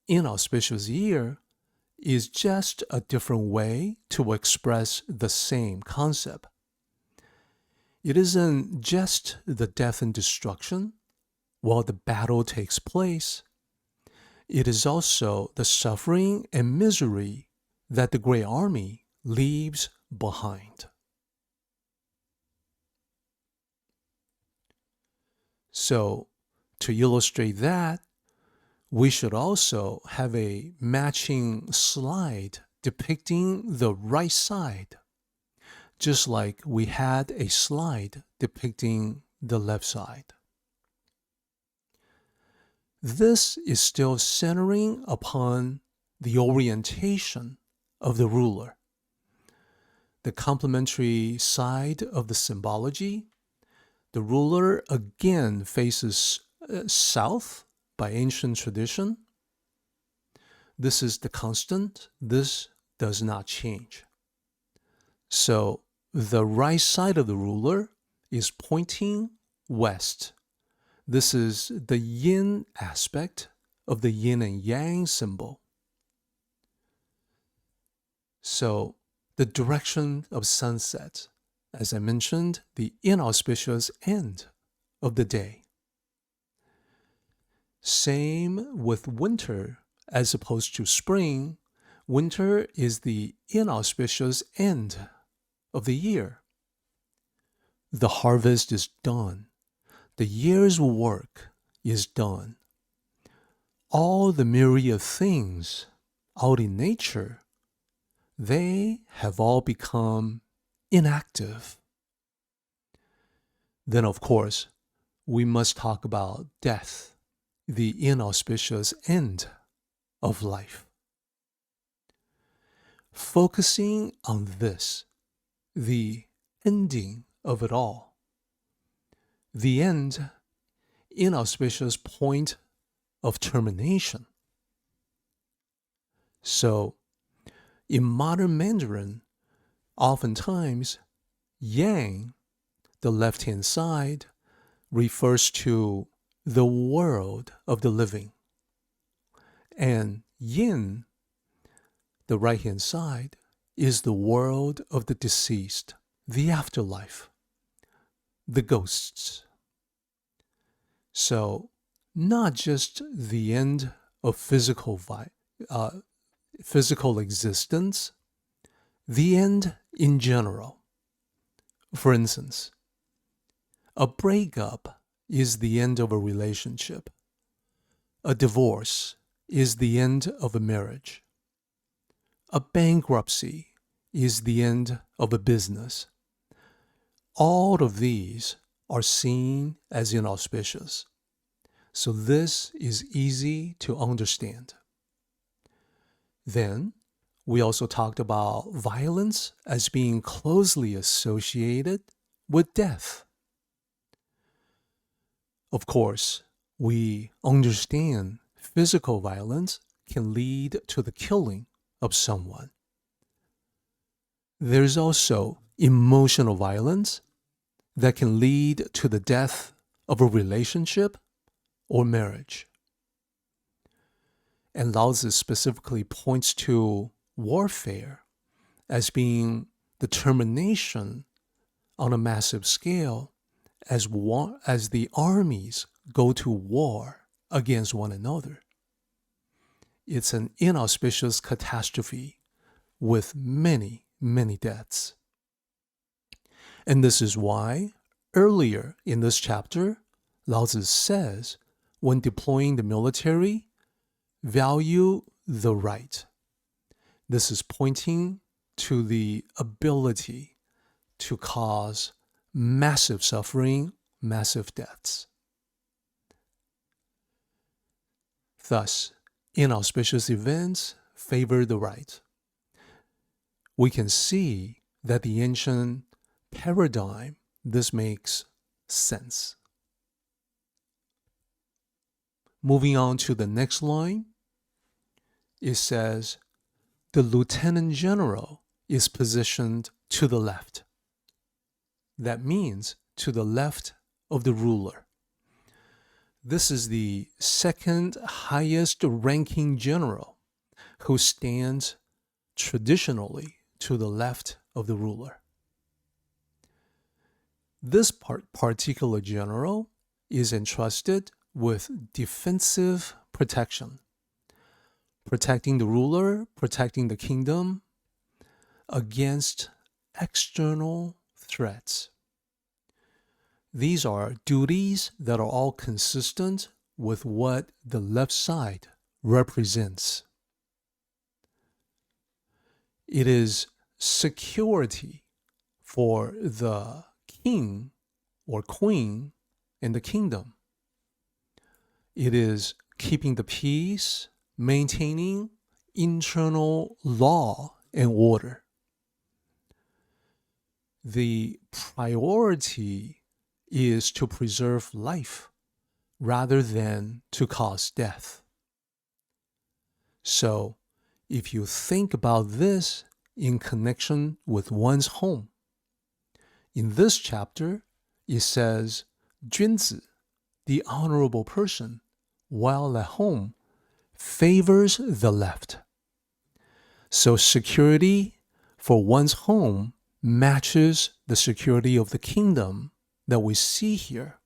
Inauspicious year is just a different way to express the same concept. It isn't just the death and destruction while the battle takes place. It is also the suffering and misery that the great army leaves behind. So, to illustrate that, we should also have a matching slide depicting the right side, just like we had a slide depicting the left side. This is still centering upon the orientation of the ruler. The complementary side of the symbology, the ruler again faces south by ancient tradition. This is the constant. This does not change. So the right side of the ruler is pointing west. This is the yin aspect of the yin and yang symbol. So the direction of sunset, as I mentioned, the inauspicious end of the day. Same with winter as opposed to spring. Winter is the inauspicious end of the year. The harvest is done. The year's work is done. All the myriad things out in nature, they have all become inactive. Then, of course, we must talk about death, the inauspicious end of life. Focusing on this, the ending of it all, the end, inauspicious point of termination. So, in modern Mandarin, oftentimes, yang, the left-hand side, refers to the world of the living, and yin, the right-hand side, is the world of the deceased, the afterlife, the ghosts. So, not just the end of physical existence, the end in general. For instance, a breakup is the end of a relationship. A divorce is the end of a marriage. A bankruptcy is the end of a business. All of these are seen as inauspicious. So this is easy to understand. Then, we also talked about violence as being closely associated with death. Of course, we understand physical violence can lead to the killing of someone. There's also emotional violence that can lead to the death of a relationship or marriage. And Lao Tzu specifically points to warfare as being the termination on a massive scale as the armies go to war against one another. It's an inauspicious catastrophe with many, many deaths. And this is why earlier in this chapter, Lao Tzu says, when deploying the military, value the right. This is pointing to the ability to cause massive suffering, massive deaths. Thus, inauspicious events favor the right. We can see that the ancient paradigm, this makes sense. Moving on to the next line, it says, the lieutenant general is positioned to the left. That means to the left of the ruler. This is the second highest ranking general who stands traditionally to the left of the ruler. This particular general is entrusted with defensive protection, protecting the ruler, protecting the kingdom against external threats. These are duties that are all consistent with what the left side represents. It is security for the king or queen in the kingdom. It is keeping the peace, maintaining internal law and order. The priority is to preserve life rather than to cause death. So, if you think about this in connection with one's home, in this chapter, it says, 君子, the honorable person, while at home, favors the left. So security for one's home matches the security of the kingdom that we see here,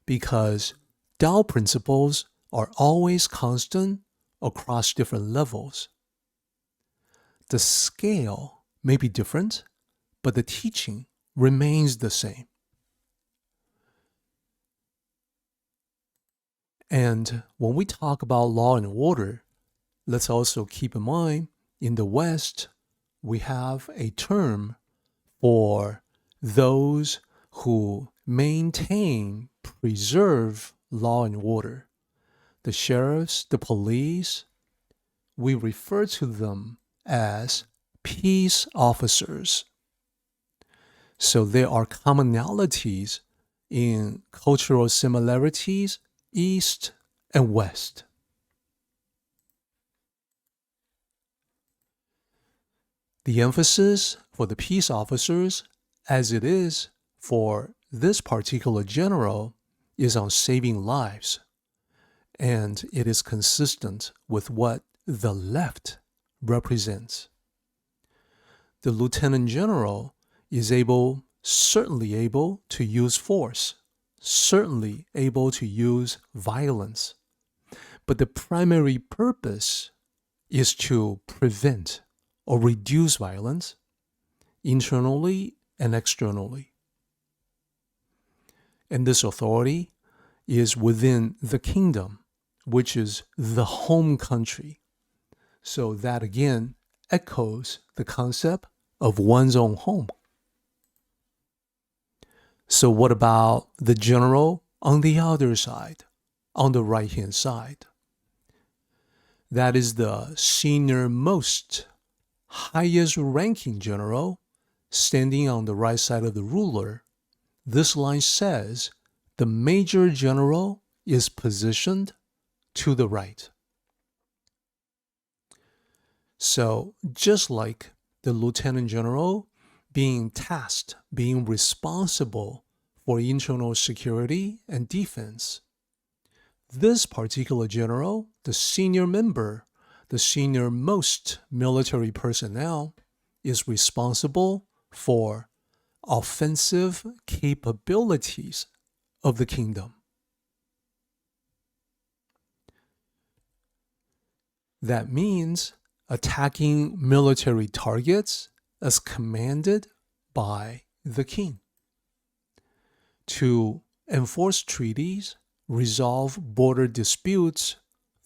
because Tao principles are always constant across different levels. The scale may be different, but the teaching remains the same. And when we talk about law and order, let's also keep in mind, in the West, we have a term for those who maintain, preserve law and order. The sheriffs, the police, we refer to them as peace officers. So there are commonalities in cultural similarities, East and West. The emphasis for the peace officers, as it is for this particular general, is on saving lives, and it is consistent with what the left represents. The lieutenant general is certainly able to use force, certainly able to use violence, but the primary purpose is to prevent or reduce violence internally and externally. And this authority is within the kingdom, which is the home country. So that again echoes the concept of one's own home. So what about the general on the other side, on the right-hand side? That is the senior most, highest ranking general standing on the right side of the ruler. This line says the major general is positioned to the right. So just like the lieutenant general being tasked, being responsible for internal security and defense, this particular general, the senior member, the senior most military personnel, is responsible for offensive capabilities of the kingdom. That means attacking military targets as commanded by the king. To enforce treaties, resolve border disputes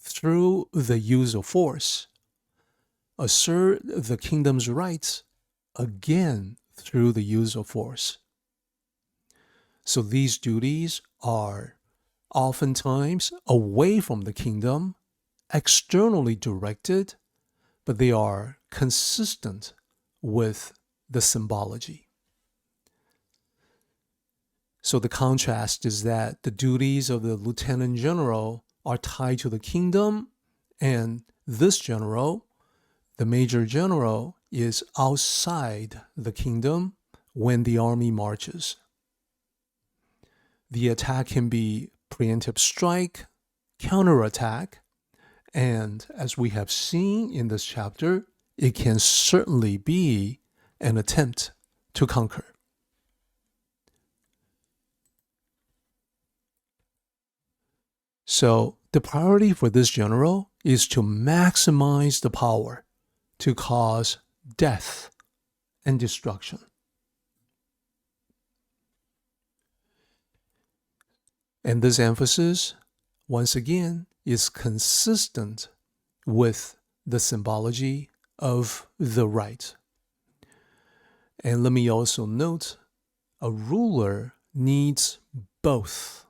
through the use of force, assert the kingdom's rights again through the use of force. So these duties are oftentimes away from the kingdom, externally directed, but they are consistent with the symbology. So the contrast is that the duties of the lieutenant general are tied to the kingdom, and this general, the major general, is outside the kingdom when the army marches. The attack can be preemptive strike, counterattack, and as we have seen in this chapter, it can certainly be an attempt to conquer. So the priority for this general is to maximize the power to cause death and destruction. And this emphasis, once again, is consistent with the symbology of the right. And let me also note, a ruler needs both.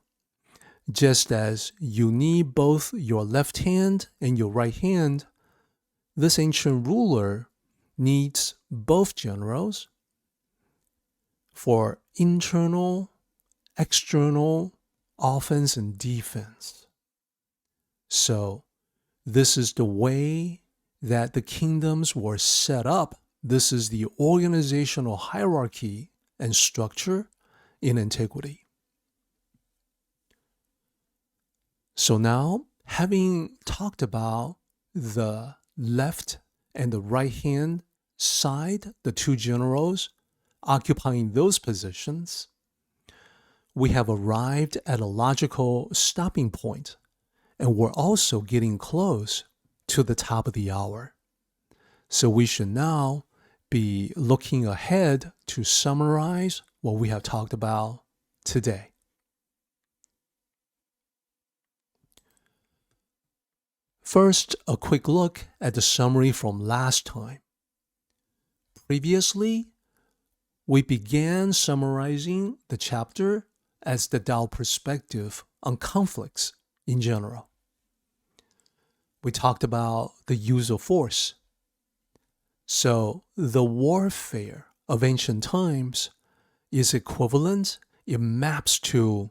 Just as you need both your left hand and your right hand, this ancient ruler needs both generals for internal, external offense and defense. So this is the way that the kingdoms were set up. This is the organizational hierarchy and structure in antiquity. So now, having talked about the left and the right hand side, the two generals occupying those positions, we have arrived at a logical stopping point, and we're also getting close to the top of the hour. So we should now be looking ahead to summarize what we have talked about today. First, a quick look at the summary from last time. Previously, we began summarizing the chapter as the Tao perspective on conflicts in general. We talked about the use of force. So the warfare of ancient times is equivalent, it maps to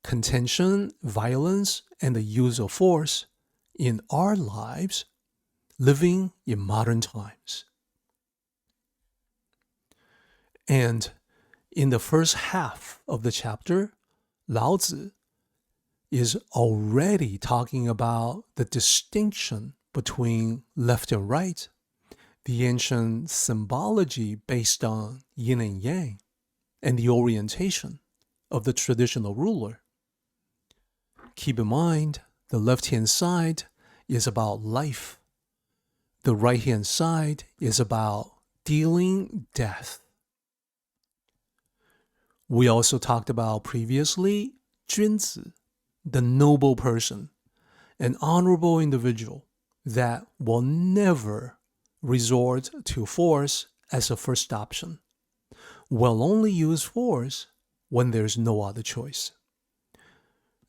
contention, violence, and the use of force in our lives living in modern times. And in the first half of the chapter, Lao Tzu is already talking about the distinction between left and right, the ancient symbology based on yin and yang, and the orientation of the traditional ruler. Keep in mind, the left-hand side is about life. The right-hand side is about dealing death. We also talked about previously君子, the noble person, an honorable individual that will never resort to force as a first option, will only use force when there's no other choice.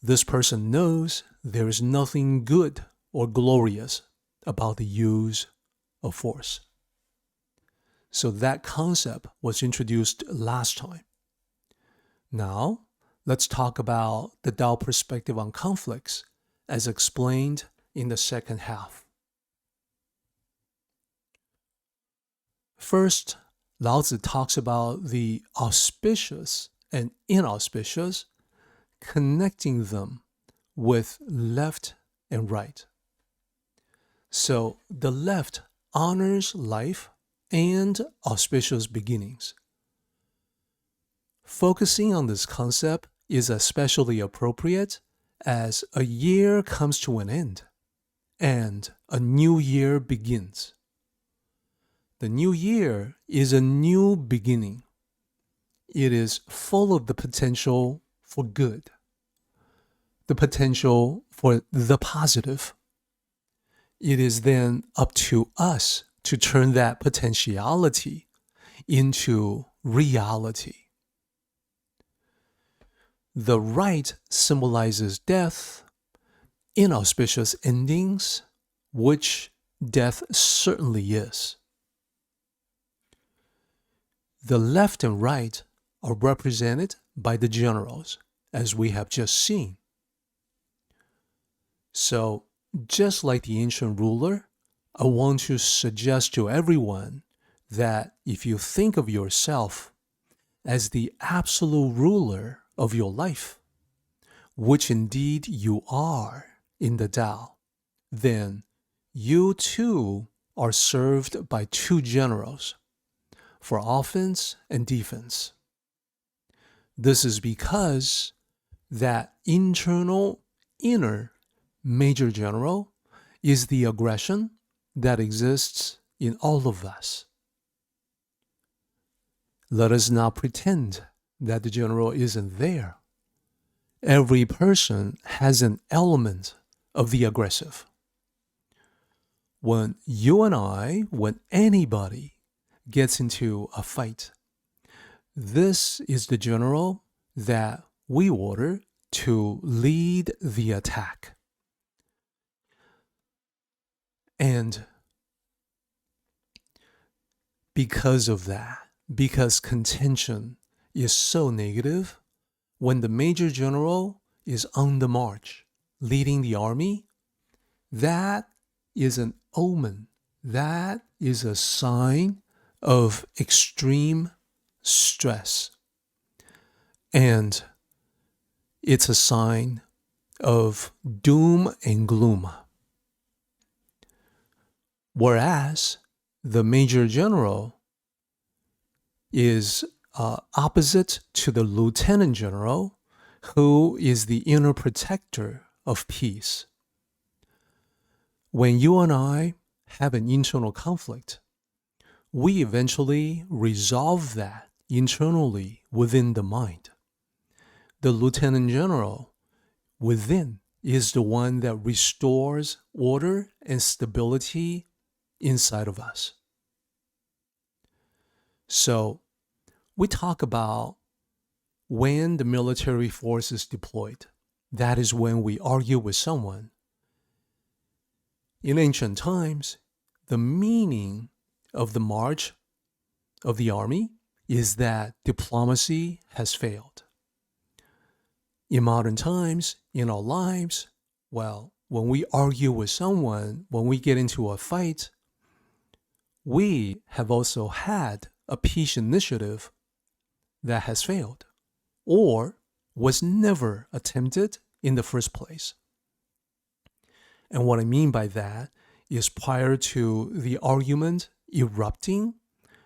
This person knows there is nothing good or glorious about the use of force. So that concept was introduced last time. Now, let's talk about the Tao perspective on conflicts as explained in the second half. First, Lao Tzu talks about the auspicious and inauspicious, connecting them with left and right. So the left honors life and auspicious beginnings. Focusing on this concept is especially appropriate as a year comes to an end and a new year begins. The new year is a new beginning. It is full of the potential for good, the potential for the positive. It is then up to us to turn that potentiality into reality. The right symbolizes death, inauspicious endings, which death certainly is. The left and right are represented by the generals, as we have just seen. So, just like the ancient ruler, I want to suggest to everyone that if you think of yourself as the absolute ruler of your life, which indeed you are in the Tao, then you too are served by two generals for offense and defense. This is because that internal, inner major general is the aggression that exists in all of us. Let us not pretend that the general isn't there. Every person has an element of the aggressive. When you and I, when anybody gets into a fight, this is the general that we order to lead the attack. And because of that, because contention is so negative, when the major general is on the march, leading the army, that is an omen. That is a sign of extreme stress. And it's a sign of doom and gloom. Whereas the major general is opposite to the lieutenant general, who is the inner protector of peace. When you and I have an internal conflict, we eventually resolve that internally within the mind. The lieutenant general within is the one that restores order and stability inside of us. So we talk about when the military force is deployed. That is when we argue with someone. In ancient times, the meaning of the march of the army is that diplomacy has failed. In modern times, in our lives, well, when we argue with someone, when we get into a fight, we have also had a peace initiative that has failed or was never attempted in the first place. And what I mean by that is prior to the argument erupting,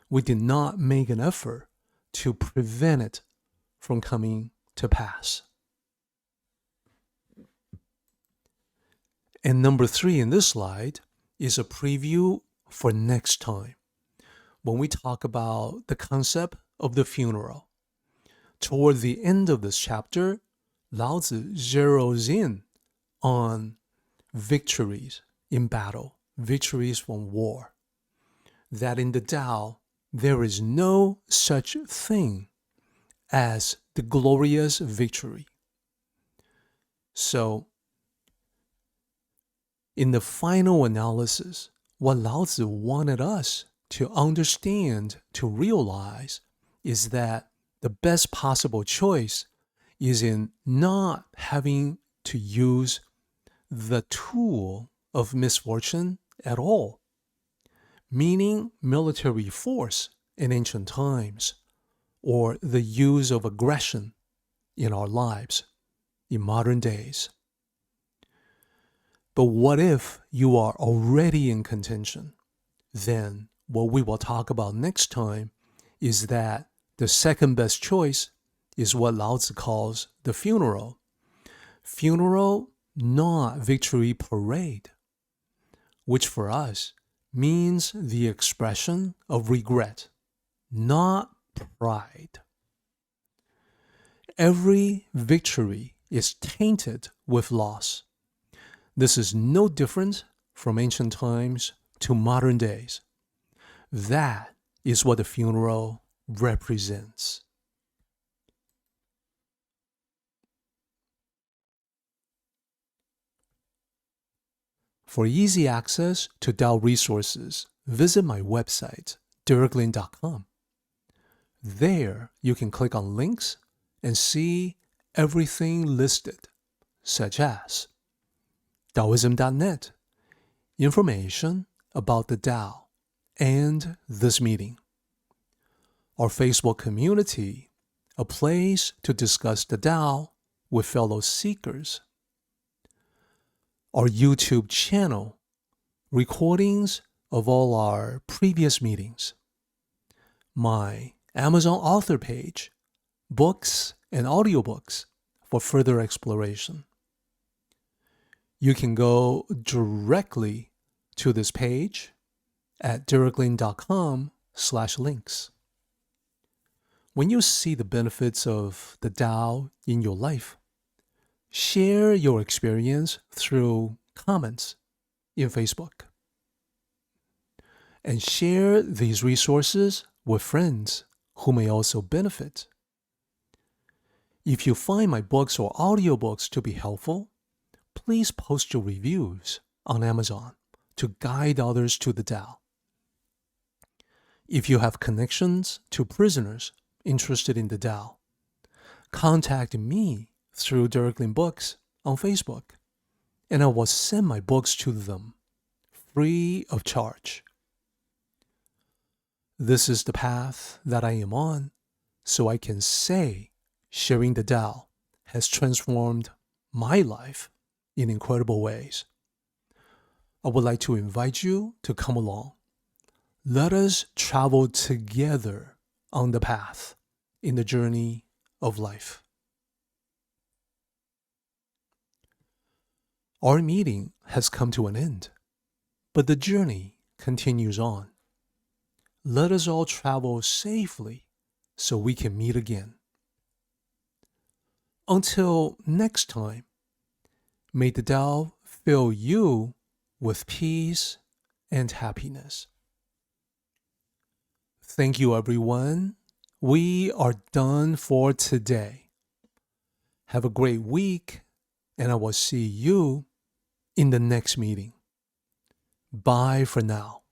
we did not make an effort to prevent it from coming to pass. And number 3 in this slide is a preview for next time, when we talk about the concept of the funeral. Toward the end of this chapter, Lao Tzu zeroes in on victories in battle, victories from war. That in the Tao, there is no such thing as the glorious victory. So, in the final analysis, what Lao Tzu wanted us to understand, to realize, is that the best possible choice is in not having to use the tool of misfortune at all, meaning military force in ancient times, or the use of aggression in our lives in modern days. But what if you are already in contention? Then what we will talk about next time is that the second best choice is what Lao Tzu calls the funeral. Funeral, not victory parade, which for us means the expression of regret, not pride. Every victory is tainted with loss. This is no different from ancient times to modern days. That is what the funeral represents. For easy access to Tao resources, visit my website, dereklin.com. There, you can click on links and see everything listed, such as Taoism.net, information about the Tao and this meeting, our Facebook community, a place to discuss the Tao with fellow seekers, our YouTube channel, recordings of all our previous meetings, my Amazon author page, books and audiobooks for further exploration. You can go directly to this page at dereklin.com/links. When you see the benefits of the Tao in your life, share your experience through comments in Facebook. And share these resources with friends who may also benefit. If you find my books or audiobooks to be helpful, please post your reviews on Amazon to guide others to the Tao. If you have connections to prisoners interested in the Tao, contact me through Derek Lin Books on Facebook, and I will send my books to them free of charge. This is the path that I am on, so I can say sharing the Tao has transformed my life in incredible ways. I would like to invite you to come along. Let us travel together on the path in the journey of life. Our meeting has come to an end, but the journey continues on. Let us all travel safely so we can meet again. Until next time, may the Tao fill you with peace and happiness. Thank you, everyone. We are done for today. Have a great week, and I will see you in the next meeting. Bye for now.